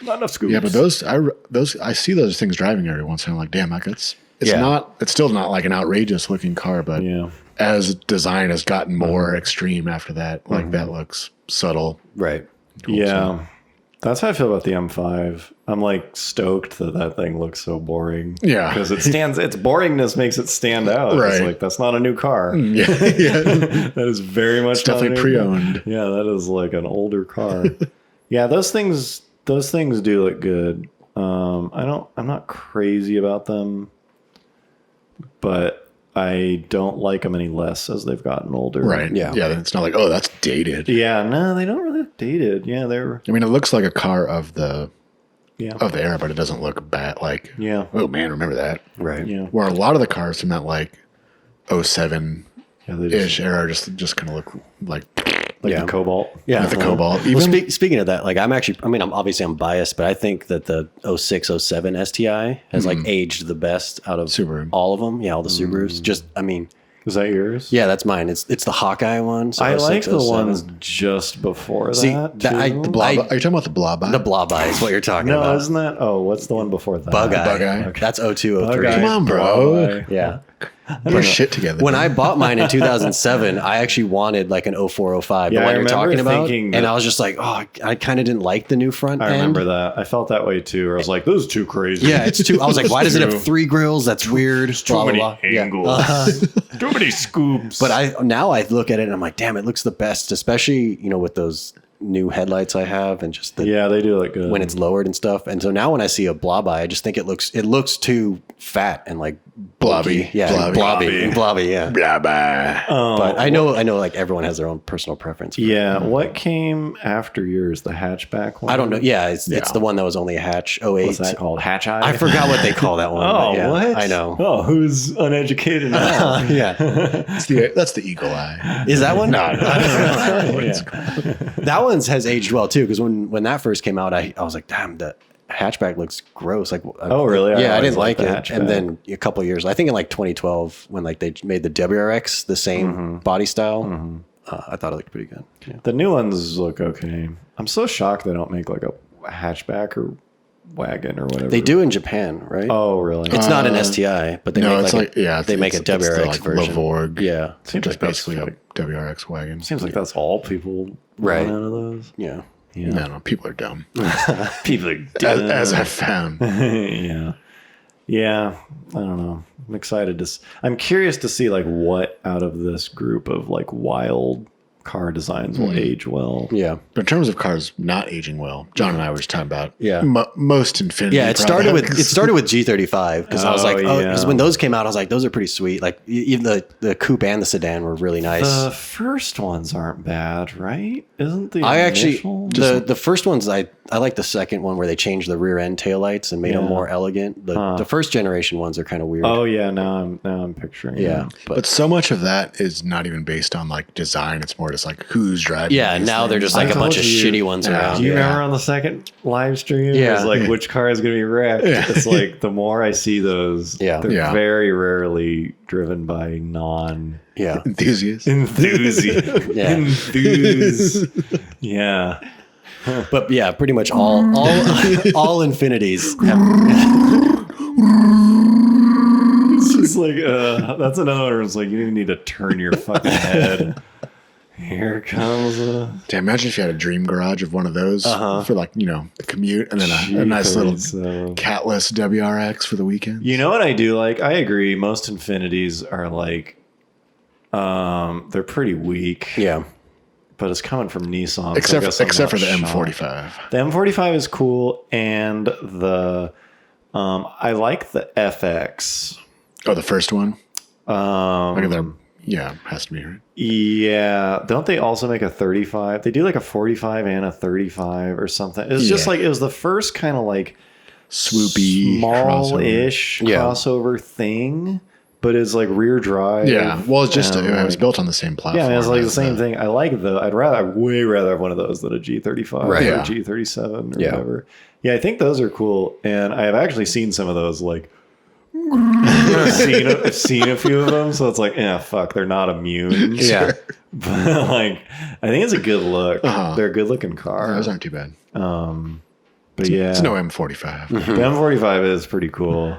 Not enough scoops. Yeah, but I see those things driving every once in a while. Like, damn, like it's Yeah. it's still not like an outrageous looking car, but Yeah. as design has gotten more extreme after that, like that looks subtle. Right. Yeah. That's how I feel about the M5. I'm like stoked that thing looks so boring. Yeah. Because its boringness makes it stand out. It's Right. like, that's not a new car. Yeah, yeah. That is very much not a definitely new car. pre-owned. Yeah, that is like an older car. Yeah, those things do look good. I'm not crazy about them, but I don't like them any less as they've gotten older. Right. Yeah. Yeah. It's not like, oh, that's dated. Yeah, no, they don't really look dated. Yeah, they're I mean, it looks like a car of the yeah. era, but it doesn't look bad. Like, Yeah. oh man, remember that? Right. Yeah. Where a lot of the cars from that like 07 Yeah, they ish just era just kind of look like like Yeah. the Cobalt. Yeah. the Cobalt. Well, Even speaking of that, like I'm obviously biased, but I think that the 06, 07 STI has like aged the best out of Subaru. all of them. Yeah, all the Subarus. Just, I mean, Is that yours? yeah, that's mine. It's the Hawkeye one. So I 06, like the 07. ones just before See, that. that- I- too. the Blob. I- Are you talking about the Blob Eye? The Blob Eye is what you're talking no, about. isn't that? Oh, what's the one before that? Bug Eye. Bug Eye. Okay. That's 02, 03. Bug Eye, Come on, bro. Bug Eye. Yeah. Put your shit together. When I bought mine in 2007, I actually wanted like an 04, 05, Yeah, the I one you're remember talking about. thinking And that- I was just like, oh, I kind of didn't like the new front I end. remember that. I felt that way too. Where I was like, "This is too crazy." Yeah, it's too. I was like, why does it Too- have 3 grills? That's weird. too blah, blah, many blah. Yeah. angles. Too many scoops. But I look at it and I'm like, damn, it looks the best, especially with those new headlights I have and just the yeah, they do look good when it's lowered and stuff. And so now when I see a Blob Eye, I just think it looks too fat and like Blobby. bulky. Yeah, Blobby. blobby, yeah. Blah, blah. But I know like everyone has their own personal preference. for it. Yeah, what came after yours? The hatchback one? I don't know. Yeah, it's the one that was only a hatch. 08. What's that called? Hatch Eye. I forgot what they call that one. Oh, but yeah, what? I know. Oh, who's uneducated now? Yeah. That's the Eagle Eye. Is that one? No, no. Yeah. That one's has aged well too, because when that first came out, I was like, damn, that hatchback looks gross. Like, Oh, really? I Yeah, I always didn't like liked it. the And hatchback. then a couple of years, I think in like 2012, when like they made the WRX the same body style, I thought it looked pretty good. Yeah. The new ones look okay. I'm so shocked they don't make like a hatchback or wagon or whatever. They do in Japan, right? Oh, really? It's not an STI, but they No, make it's like, yeah. they make a it's the, WRX like, version. Lavorg. Yeah, Seems It's like that's basically a WRX wagon. seems like that's all people Right. want out of those. yeah. No, no, people are dumb. People are As I've found. yeah. Yeah. I don't know. I'm excited I'm curious to see like what out of this group of like wild car designs will age well. Yeah. But in terms of cars not aging well, John and I were just talking about most Infinity. Yeah, it started with G35 because I was like, because when those came out, I was like, those are pretty sweet. Like even the coupe and the sedan were really nice. The first ones aren't bad, right? Isn't the I actually initial- the first ones I like the second one where they changed the rear end taillights and made them more elegant. The first generation ones are kind of weird. Oh yeah, now I'm picturing. yeah, it. But so much of that is not even based on like design. It's more just like who's driving. yeah. these Now they're things. just like I a bunch of told you. shitty ones around. Do you yeah. remember on the second live stream? Yeah. It was like which car is going to be wrecked. Yeah. It's like the more I see those, Yeah. they're Yeah. very rarely driven by non Yeah, enthusiasts. enthusiast. Yeah. Yeah. but yeah, pretty much all Infinities. Have, It's just like that's another one. It's like you didn't need to turn your fucking head. Here comes a Damn, imagine if you had a dream garage of one of those for like, the commute and then a nice little catless WRX for the weekend. You know what I do like? I agree. Most Infinities are like, they're pretty weak. yeah, But it's coming from Nissan. so I guess I'm Except for not the shocked. M45. The M45 is cool, and I like the FX. Oh, the first one? Um, Look at them. Yeah, has to be right. Yeah, don't they also make a 35? They do like a 45 and a 35 or something. It's just Yeah. like it was the first kind of like Swoopy small-ish Yeah. crossover thing, but it's like rear drive. Yeah, well, it's just and, it was like- built on the same platform. Yeah, I mean, it's like the as same thing. I like I'd way rather have one of those than a G35 Right. or Yeah. a G37 or Yeah. whatever. Yeah, I think those are cool, and I have actually seen some of those. Like, I've seen a few of them, so it's like, fuck, they're not immune. yeah. But like, I think it's a good look. Uh-huh. They're a good looking car. Those aren't too bad. But yeah, It's no M45. the M45 is pretty cool.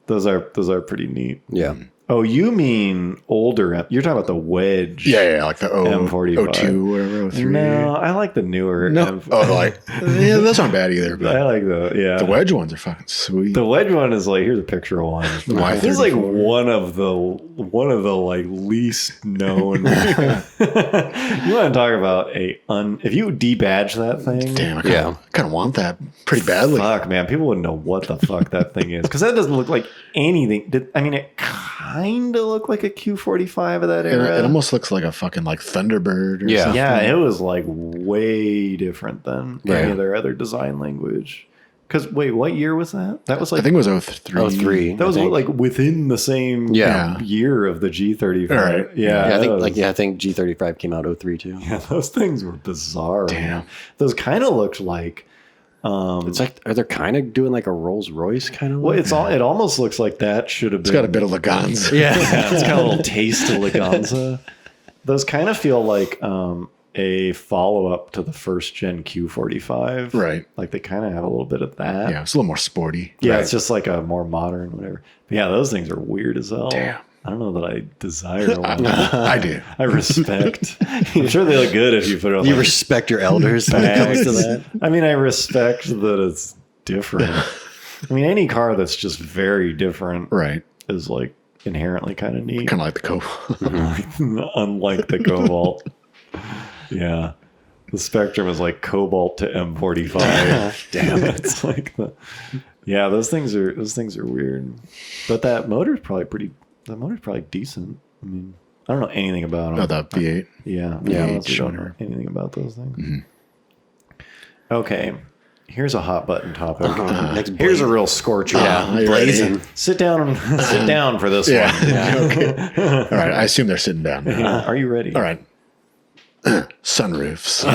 Those are pretty neat. Yeah. Oh, you mean older? You're talking about the Wedge? Yeah, like the M45. 02, whatever, 03. No, I like the newer. No. Yeah, those aren't bad either. I But like the the wedge ones are fucking sweet. The Wedge one is like, here's a picture of one. Y34. This is like one of the like least known. You want to talk about if you debadge that thing? Damn, I Yeah. kind of want that pretty badly. Fuck, man, people wouldn't know what the fuck that thing is because that doesn't look like anything. It kind of looked like a Q45 of that And era. it almost looks like a fucking like Thunderbird. Or Yeah. something. Yeah, it was like way different than any of their other design language. Because wait, what year was that? That was like I think it was 03. 03. that was I think. like within the same Yeah. year of the G35. Right. Yeah, Yeah, I that think was- I think G35 came out 03 too. yeah, those things were bizarre. Damn. Man. Those kind of looked like. It's like are they kind of doing like a Rolls Royce kind of? Well, it almost looks like that should have It's been. got a bit of Laganza. yeah. Yeah, it's got a little taste of Laganza. Those kind of feel like a follow up to the first gen Q45. Right. Like they kind of have a little bit of that. Yeah, it's a little more sporty. Yeah, it's just like a more modern whatever. But yeah, those things are weird as hell. Damn. I don't know that I desire one. I do. I respect. I'm sure they look good if you put it on You like, respect your elders when it comes to that. I mean, I respect that it's different. I mean, any car that's just very different Right. is like inherently kind of neat. Kind of like the Cobalt. Unlike the Cobalt. Yeah. The Spectrum is like Cobalt to M45. Damn, it's like yeah, those things are weird. But that motor's probably decent. I mean, I don't know anything about them. Oh, the V8. Yeah, Yeah, I honestly don't know sure. anything about those things. Okay, here's a hot button topic. Next Here's a real scorcher. Yeah, you blazing. Sit down for this Yeah. one. Okay. All right. I assume they're sitting down. Are you ready? All right. Sunroofs.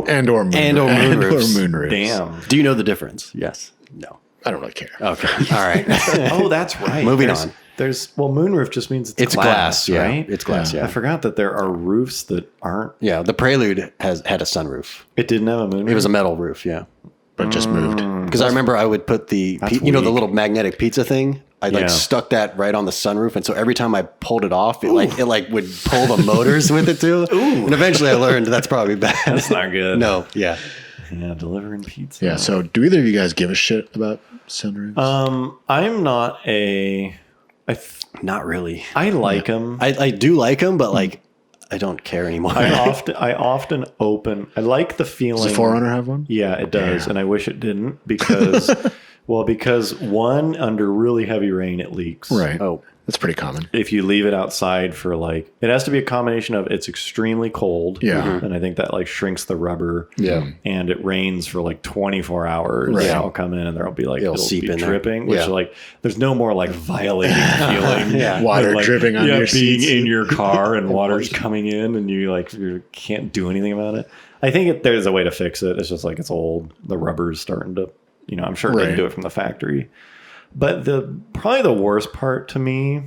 and or moon, And/or moonroofs. moonroofs. Damn. Do you know the difference? Yes. No. I don't really care. Okay. All right. Oh, that's right. Moving There's- on. Moonroof just means It's glass, yeah. right? It's glass, yeah. I forgot that there are roofs that aren't. Yeah, the Prelude had a sunroof. It didn't have a moonroof. It was a metal roof, yeah. But just moved. Because I remember I would put the That's the weak. little magnetic pizza thing I like Yeah. stuck that right on the sunroof, and so every time I pulled it off, it like would pull the motors with it too. And eventually, I learned that's probably bad. That's not good. No, yeah, Yeah, delivering pizza. Yeah. So, do either of you guys give a shit about sunroofs? I'm not not really. I like them. I do like them, but like I don't care anymore. I often open. I like the feeling. Does the Forerunner have one? Yeah, it does, and I wish it didn't because, because one, under really heavy rain it leaks. Right. Oh. That's pretty common. If you leave it outside for like, it has to be a combination of it's extremely cold. Yeah. Mhm. And I think that like shrinks the rubber. Yeah. And it rains for like 24 hours. Right. I'll come in and there'll be like, It'll it'll seep be in there. dripping, which Yeah. like, there's no more like violating feeling. Yeah. Water than, like, dripping on your being seats. in your car and water's coming in and you can't do anything about it. I think there's a way to fix it. It's just like, it's old. The rubber's starting to, I'm sure it Right. didn't do it from the factory. But probably the worst part to me,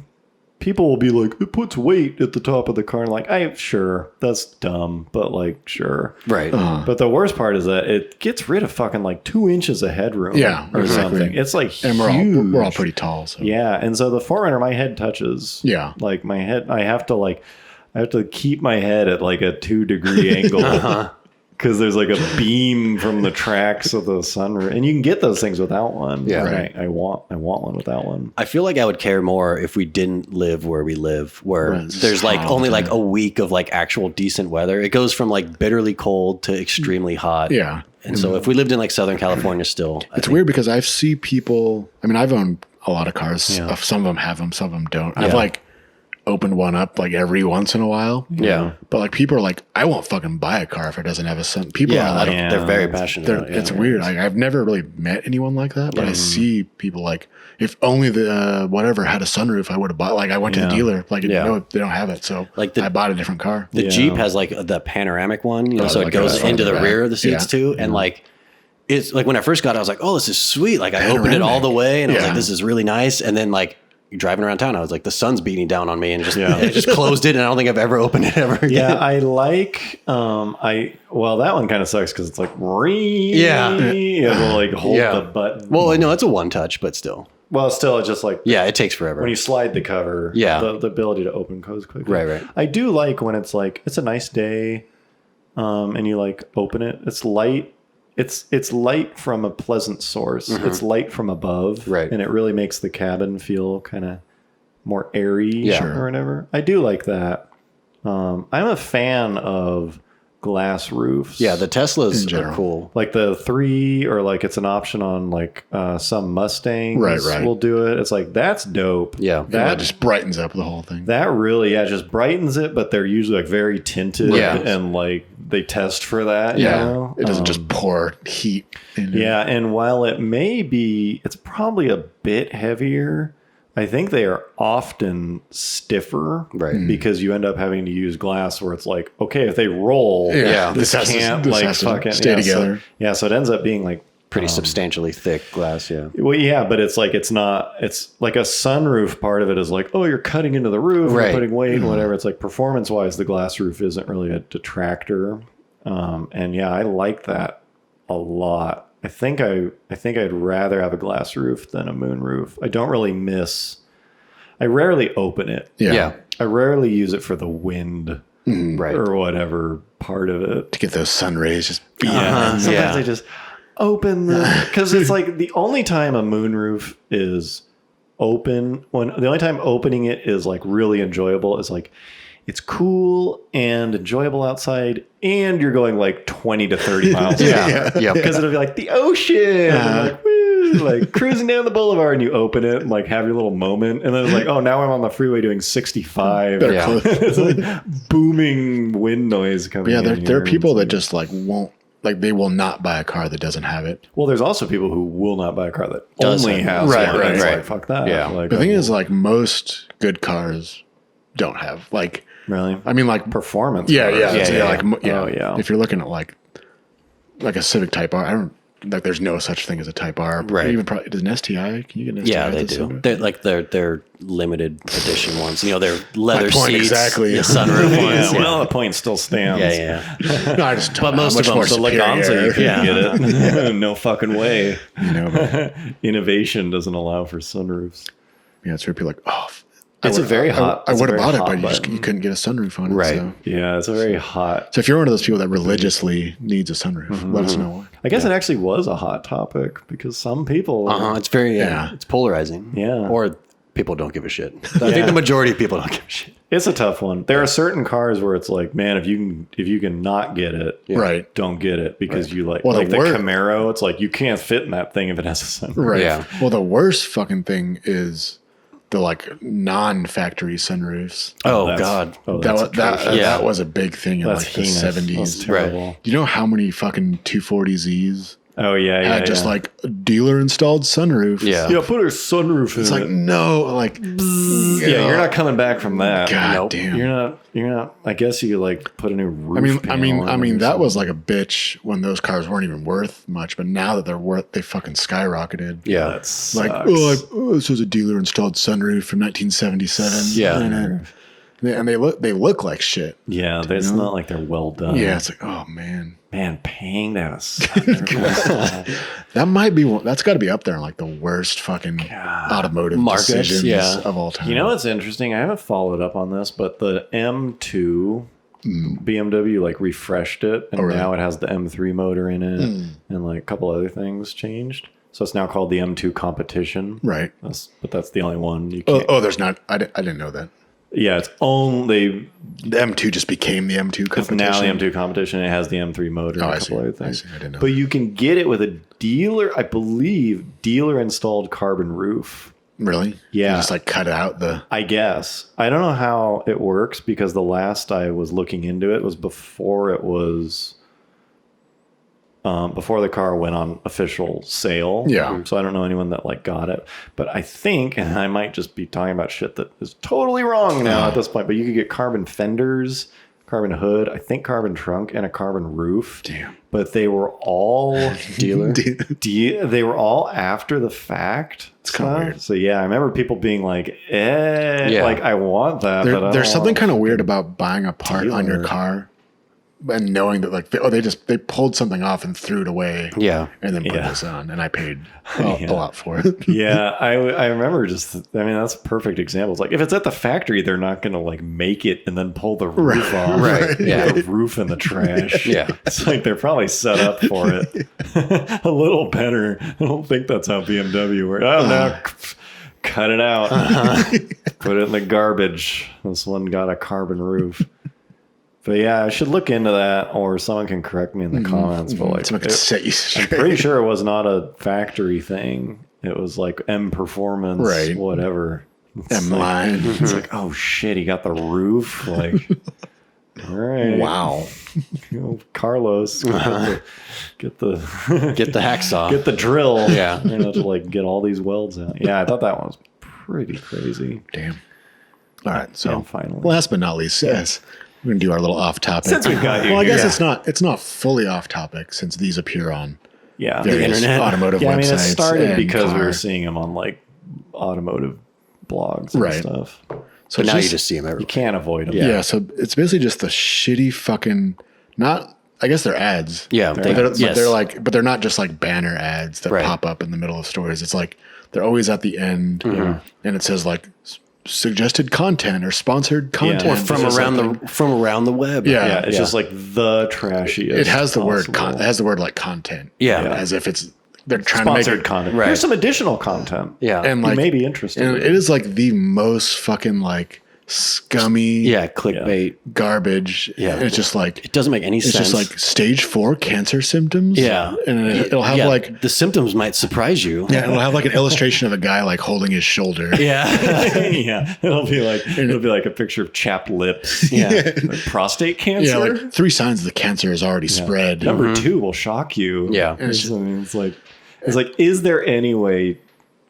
people will be like, it puts weight at the top of the car. And like, sure, that's dumb, but like, sure. Right. But the worst part is that it gets rid of fucking like 2 inches of headroom Yeah, or exactly. something. It's like And huge. we're all pretty tall. So. Yeah. And so the Forerunner, my head touches. Yeah. Like my head, I have to keep my head at like a 2-degree angle. Because there's like a beam from the tracks of the sunroof, and you can get those things without one. Yeah. And Right. I want one without one. I feel like I would care more if we didn't live where we live, where Right, it's there's like hot all only the like time. a week of like actual decent weather. It goes from like bitterly cold to extremely hot. Yeah. And so if we lived in like Southern California still, It's weird because I've seen people. I mean, I've owned a lot of cars. Yeah. Some of them have them, some of them don't. I've Yeah. like opened one up like every once in a while. yeah. But like people are like, I won't fucking buy a car if it doesn't have a sun. People Yeah, are I like, don't, Yeah. they're very passionate about it. it's Yeah. weird. I've never really met anyone like that, but I see people like, if only the whatever had a sunroof, I would have bought. Like I went to the Yeah. dealer, like Yeah. no, they don't have it, so Like I bought a different car. The Yeah. Jeep has like the panoramic one, so like it goes a front into and the back. rear of the seats Yeah. too. And like, it's like when I first got it, I was like, oh, this is sweet. Like I opened it all the Panoramic. way and I was Yeah. like, this is really nice. And then like driving around town, I was like, the sun's beating down on me and just, Yeah. I just closed it. And I don't think I've ever opened it ever again. Yeah, I like well that one kind of sucks because it's like Yeah. you have to like hold Yeah. the button. Well, no, it's a one touch, but still. Well, still it's just like Yeah, it takes forever. when you slide the cover, Yeah. the ability to open goes quickly. Right. I do like when it's like it's a nice day, and you like open it. It's light. It's light from a pleasant source. It's light from above, Mm-hmm. Right. And it really makes the cabin feel kind of more airy, Yeah. or whatever. I do like that. I'm a fan of glass roofs. Yeah, the Teslas In are general. cool. like the 3, or like it's an option on like some Mustangs Right. will do it. It's like that's dope. Yeah. That just brightens up the whole thing. That really, just brightens it, but they're usually like very tinted, Yeah. and like they test for that. You Yeah, know? it doesn't just pour heat. Into Yeah, and while it's probably a bit heavier. I think they are often stiffer, Right. Because you end up having to use glass where it's like, okay, if they roll, Yeah, this this has to- can't this like has to fucking stay together. So it ends up being like Pretty substantially thick glass. Yeah. well, yeah, but it's like it's like a sunroof part of it is like, oh, you're cutting into the roof, Right. you're putting weight and whatever. It's like performance wise, the glass roof isn't really a detractor. And yeah, I like that a lot. I think I'd rather have a glass roof than a moon roof. I rarely open it. Yeah. I rarely use it for the wind Right. or whatever part of it. To get those sun rays just beating. Yeah. Sometimes Yeah. I just open because it's like the only time a moonroof is open, the only time opening it is like really enjoyable is like it's cool and enjoyable outside and you're going like 20 to 30 miles an hour. Yeah. Yep. Because it'll be like the ocean, and like, woo, like cruising down the boulevard, and you open it and like have your little moment, and then it's like, oh, now I'm on the freeway doing 65. Better Yeah. close. It's like booming wind noise coming. Yeah, in there are here. people that just like won't, like they will not buy a car that doesn't have it. Well, there's also people who will not buy a car that Does only have- has right, one. right, It's right. like, fuck that. Yeah. Like, The thing is, like most good cars don't have like. really, I mean, like performance. yeah, cars. yeah, Yeah, yeah, like yeah. Oh, yeah. If you're looking at like a Civic Type R, I don't like. There's no such thing as a Type R. Right. Even probably does an STI. Can you get an STI? Yeah, they with a do. Civic? They're like they're limited edition ones. You know, they're leather My point seats, exactly. the sunroof Yeah, ones. well, the point still stands. yeah, yeah. No, I just But most much of them, more The Laganza, superior, you can't Yeah. get it. No fucking way. you know, but- Innovation doesn't allow for sunroofs. Yeah, it's where people are like, oh, It's a very hot. I it's a would have very bought it, hot but button. you couldn't get a sunroof on it. Right. So. Yeah, it's a very hot. So if you're one of those people that religiously needs a sunroof, Mm-hmm. let us know why. I guess it actually was a hot topic because some people. It's very Yeah. it's polarizing. Yeah. Or people don't give a shit. I think the majority of people don't give a shit. It's a tough one. There are certain cars where it's like, man, if you can not get it, Right. don't get it because you like Well, like the the wor- Camaro. It's like you can't fit in that thing if it has a sunroof. Right. Yeah. Well, the worst fucking thing is the like non-factory sunroofs. Oh That's- God. Oh, That that's was, atrocious. Yeah. that was a big thing in That's like the heinous. That's 70s. terrible. Do you know how many fucking 240Zs Oh yeah, yeah. had just yeah. like a dealer installed sunroof? Yeah. yeah, put a sunroof in It's like, it. no, like, Yeah, you're not coming back from that. God Nope. damn. You're not. I guess you like put a new roof. I mean, that was like a bitch when those cars weren't even worth much, but now that they're worth, they fucking skyrocketed. Yeah. That's Like, this was a dealer installed sunroof from 1977. Yeah. And they look like shit. yeah. It's not like they're well done. Yeah, it's like, oh man, man, paying that a sunroof. that might be one. That's got to be up there in like the worst fucking automotive Markets, decisions yeah. of all time. You know what's interesting? I haven't followed up on this, but the M2 BMW like refreshed it, and really? now it has the M3 motor in it, and like a couple other things changed. So it's now called the M2 Competition. right? But that's the only one you can't. Oh, there's not. I didn't know that. Yeah, it's only The M2 just became the M2 it's competition. now the M2 Competition. It has the M3 motor and Oh, a I couple see. other things. I see. I didn't know But that. you can get it with a dealer, I believe, dealer installed carbon roof. Really? Yeah. You just like cut out the. I guess. I don't know how it works because the last I was looking into it was before it was before the car went on official sale. Yeah. So I don't know anyone that like got it. But I think, and I might just be talking about shit that is totally wrong now at this point, but you could get carbon fenders, carbon hood, I think carbon trunk, and a carbon roof. Damn. But they were all Dealer. they were all after the fact. It's kinda weird. So yeah, I remember people being like, Yeah. like I want that. but I don't There's something want kind of weird about buying a part on your dealer. car and knowing that like they pulled something off and threw it away. Yeah. And then put Yeah. this on, and I paid a lot for it. Yeah, I remember just. I mean, that's a perfect example. It's like if it's at the factory, they're not going to like make it and then pull the roof off. Right, yeah. Put the roof in the trash. Yeah. It's like they're probably set up for it. A little better. I don't think that's how BMW works. Oh no. Cut it out. Put it in the garbage. This one got a carbon roof. But yeah, I should look into that, or someone can correct me in the comments. But like, Someone could set you I'm straight. pretty sure it was not a factory thing. It was like M Performance, Right. whatever. M line. It's like, oh shit, he got the roof. Like, all right, Wow. You know, Carlos, get the Get the hacksaw. get the drill. Yeah. You know, to like get all these welds out. Yeah, I thought that one was pretty crazy. Damn. All right. So And finally, last but not least, yes, we're gonna do our little off topic. Since we've got you well, I guess here. it's not fully off topic since these appear on yeah, various internet. automotive yeah. I websites. mean, it started and because we car. were seeing them on like automotive blogs and Right. stuff. So But now just- you just see them You everywhere. can't avoid them. yeah. So it's basically just the shitty fucking not. I guess they're ads. Yeah. They're they- But yes. they're not just like banner ads that Right. pop up in the middle of stories. It's like they're always at the end, Mm-hmm. and it says like suggested content or sponsored content Or or from It's just around like- the web. Yeah. Yeah, it's just like the trashiest. It has the word. possible. It has the word like content. Yeah. as if it's they're trying sponsored to make it, content. Right. Here's some additional content. Yeah. and You like may be interested. and it is like the most fucking like scummy Yeah. Clickbait. garbage. Yeah. And it's just like It doesn't make any it's sense. just like stage 4 cancer symptoms. Yeah. and it'll have Yeah, like the symptoms might surprise you. yeah, it'll have like an illustration of a guy like holding his shoulder. Yeah. yeah, it'll be like a picture of chapped lips. Yeah. Like prostate cancer. Yeah, like 3 signs the cancer has already spread. Number 2 will shock you. Yeah. It's like, is there any way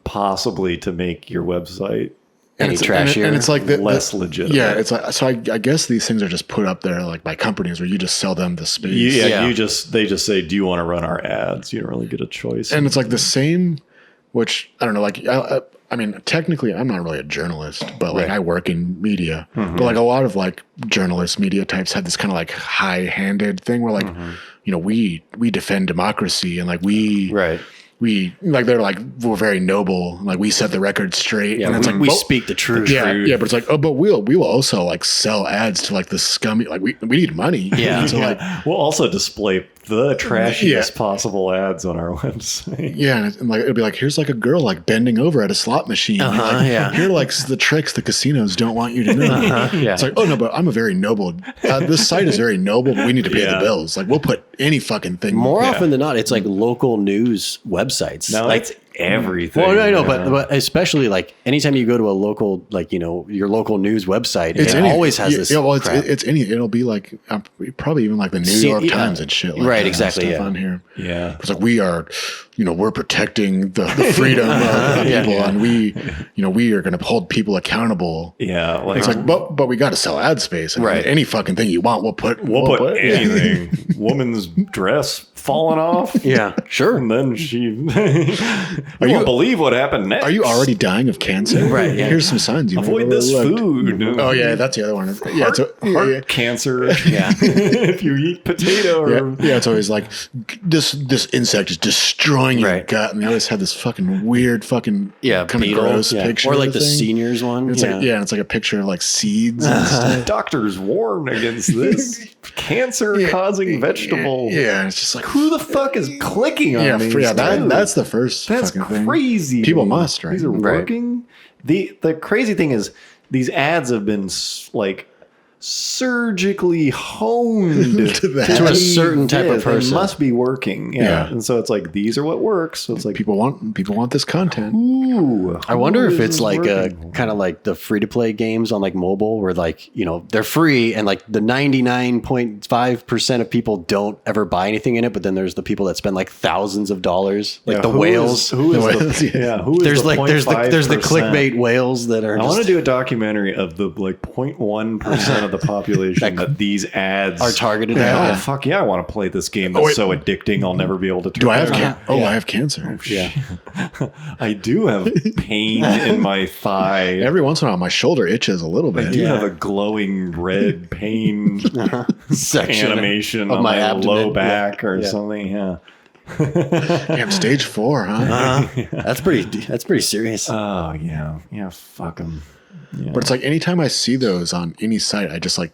possibly to make your website Any it's, trashier. and it's like less legitimate? Yeah, it's like so. I guess these things are just put up there like by companies where you just sell them the space. Yeah, Yeah. they just say, do you want to run our ads? You don't really get a choice. And it's like the same, which I don't know. Like I mean, technically, I'm not really a journalist, but like Right. I work in media. But like a lot of like journalists, media types have this kind of like high-handed thing where like, you know, we defend democracy and like we right. they're like, we're very noble. Like we set the record straight. Yeah, and it's we but- speak the truth. Yeah, but it's like, oh, but we will also like sell ads to like the scummy, like we need money. Yeah. So like, We'll also display the trashiest Yeah. possible ads on our website. yeah, and like it'll be like, here's like a girl like bending over at a slot machine. Like, yeah. Here are like the tricks the casinos don't want you to know. Yeah. It's like, oh no, but I'm a very noble. This site is very noble, but we need to pay Yeah. the bills. Like we'll put any fucking thing. More often than not, it's like local news websites. No, like, it's everything. well, I know, man. but especially like anytime you go to a local, like, you know, your local news website, It's it always has yeah, this. Yeah, well, crap. it's any. It'll be like probably even like the New See, York yeah. Times and shit. Like Right, that exactly, Stuff yeah. on here. Yeah. It's like we are, we're protecting the freedom of Yeah. people, and we are going to hold people accountable. Yeah. Like, It's like, but we got to sell ad space. And Right. Any fucking thing you want, we'll put anything. Woman's dress falling off. Yeah, sure. And then she. you won't believe what happened next. Are you already dying of cancer? Right, yeah. Here's some signs. You Avoid this food. Oh yeah, that's the other one. Yeah, Heart cancer. Yeah. If you eat potato or. yeah, it's always like this insect is destroying your Right. gut, and they always have this fucking weird fucking Yeah, kind of beetle, gross yeah. picture, or of like the thing. seniors one. It's yeah. like and it's like a picture of like seeds and stuff. Doctors warn against this cancer-causing vegetable. Yeah, it's just like Who the fuck is clicking on these? too? that's the first. That's fucking thing. crazy. to People me. must, right? These are Right. working. The crazy thing is these ads have been like surgically honed To that. To a be certain type of this. They person. must be working. Yeah. Yeah. And so it's like these are what works. So it's like People want this content. ooh. I wonder who if is it's this like working? kind of like the free to play games on like mobile where like, you know, they're free and like the 99.5% of people don't ever buy anything in it. But then there's the people that spend like thousands of dollars, like Yeah, the who whales. is- who is The the, whales, yeah. yeah? Who is there's the like, there's the 0.5%? clickbait whales that are I want to just do a documentary of the like 0.1% of the population that these ads are targeted Yeah. at. Oh fuck yeah! I want to play this game that's wait. so addicting. I'll never be able to. Turn Do I have it can- off. I have cancer. Yeah. I do have pain in my thigh. Every once in a while, my shoulder itches a little I bit. do have a glowing red pain Section animation of on my my abdomen. low back or Yeah. something. Yeah. Damn, stage 4, huh? That's pretty serious. Oh yeah. Yeah. Fuck them. Yeah. But it's like anytime I see those on any site, I just like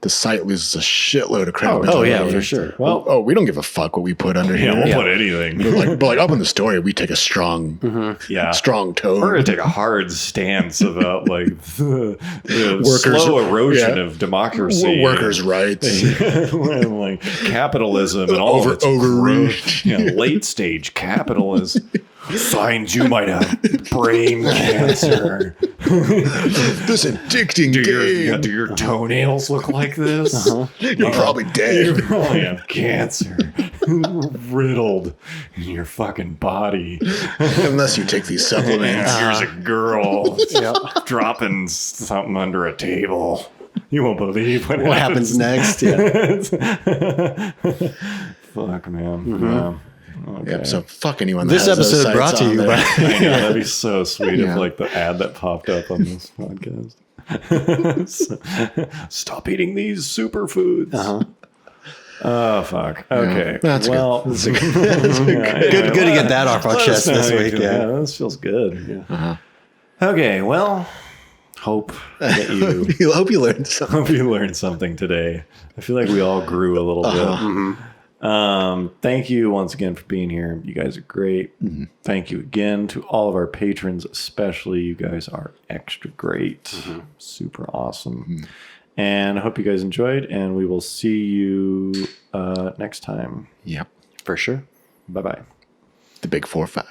the site loses a shitload of credibility. oh yeah, for sure. Well, Oh, we don't give a fuck what we put under yeah, here. we'll put anything. But like up in the story, we take a strong Yeah. tone. We're gonna take a hard stance about like the Workers- slow erosion yeah. of democracy, Workers' rights. and like capitalism, and all of its overreach. growth. Yeah, late stage capitalism. Signs you might have brain cancer. This addicting game. Do your toenails look like this? You're probably You dead. probably have cancer riddled in your fucking body. Unless you take these supplements. Here's a girl dropping something under a table. You won't believe what happens next? Yeah. Fuck, man. Yeah. Okay. Yep, so fuck anyone. That This has those episode sites brought to on you there. by I know, that'd be so sweet Yeah. if like the ad that popped up on this podcast. Stop eating these superfoods. Oh fuck. Okay. That's good. well, That's good. Good to get that off our Let us chest know this how you week. feel. Yeah. This feels good. Okay. Well, hope that you I hope you learned something. hope you learned something today. I feel like we all grew a little bit. Thank you once again for being here. You guys are great. Thank you again to all of our patrons, especially. You guys are extra great. Super awesome. And I hope you guys enjoyed, and we will see you next time. Yep. For sure. Bye-bye. The big 4-5.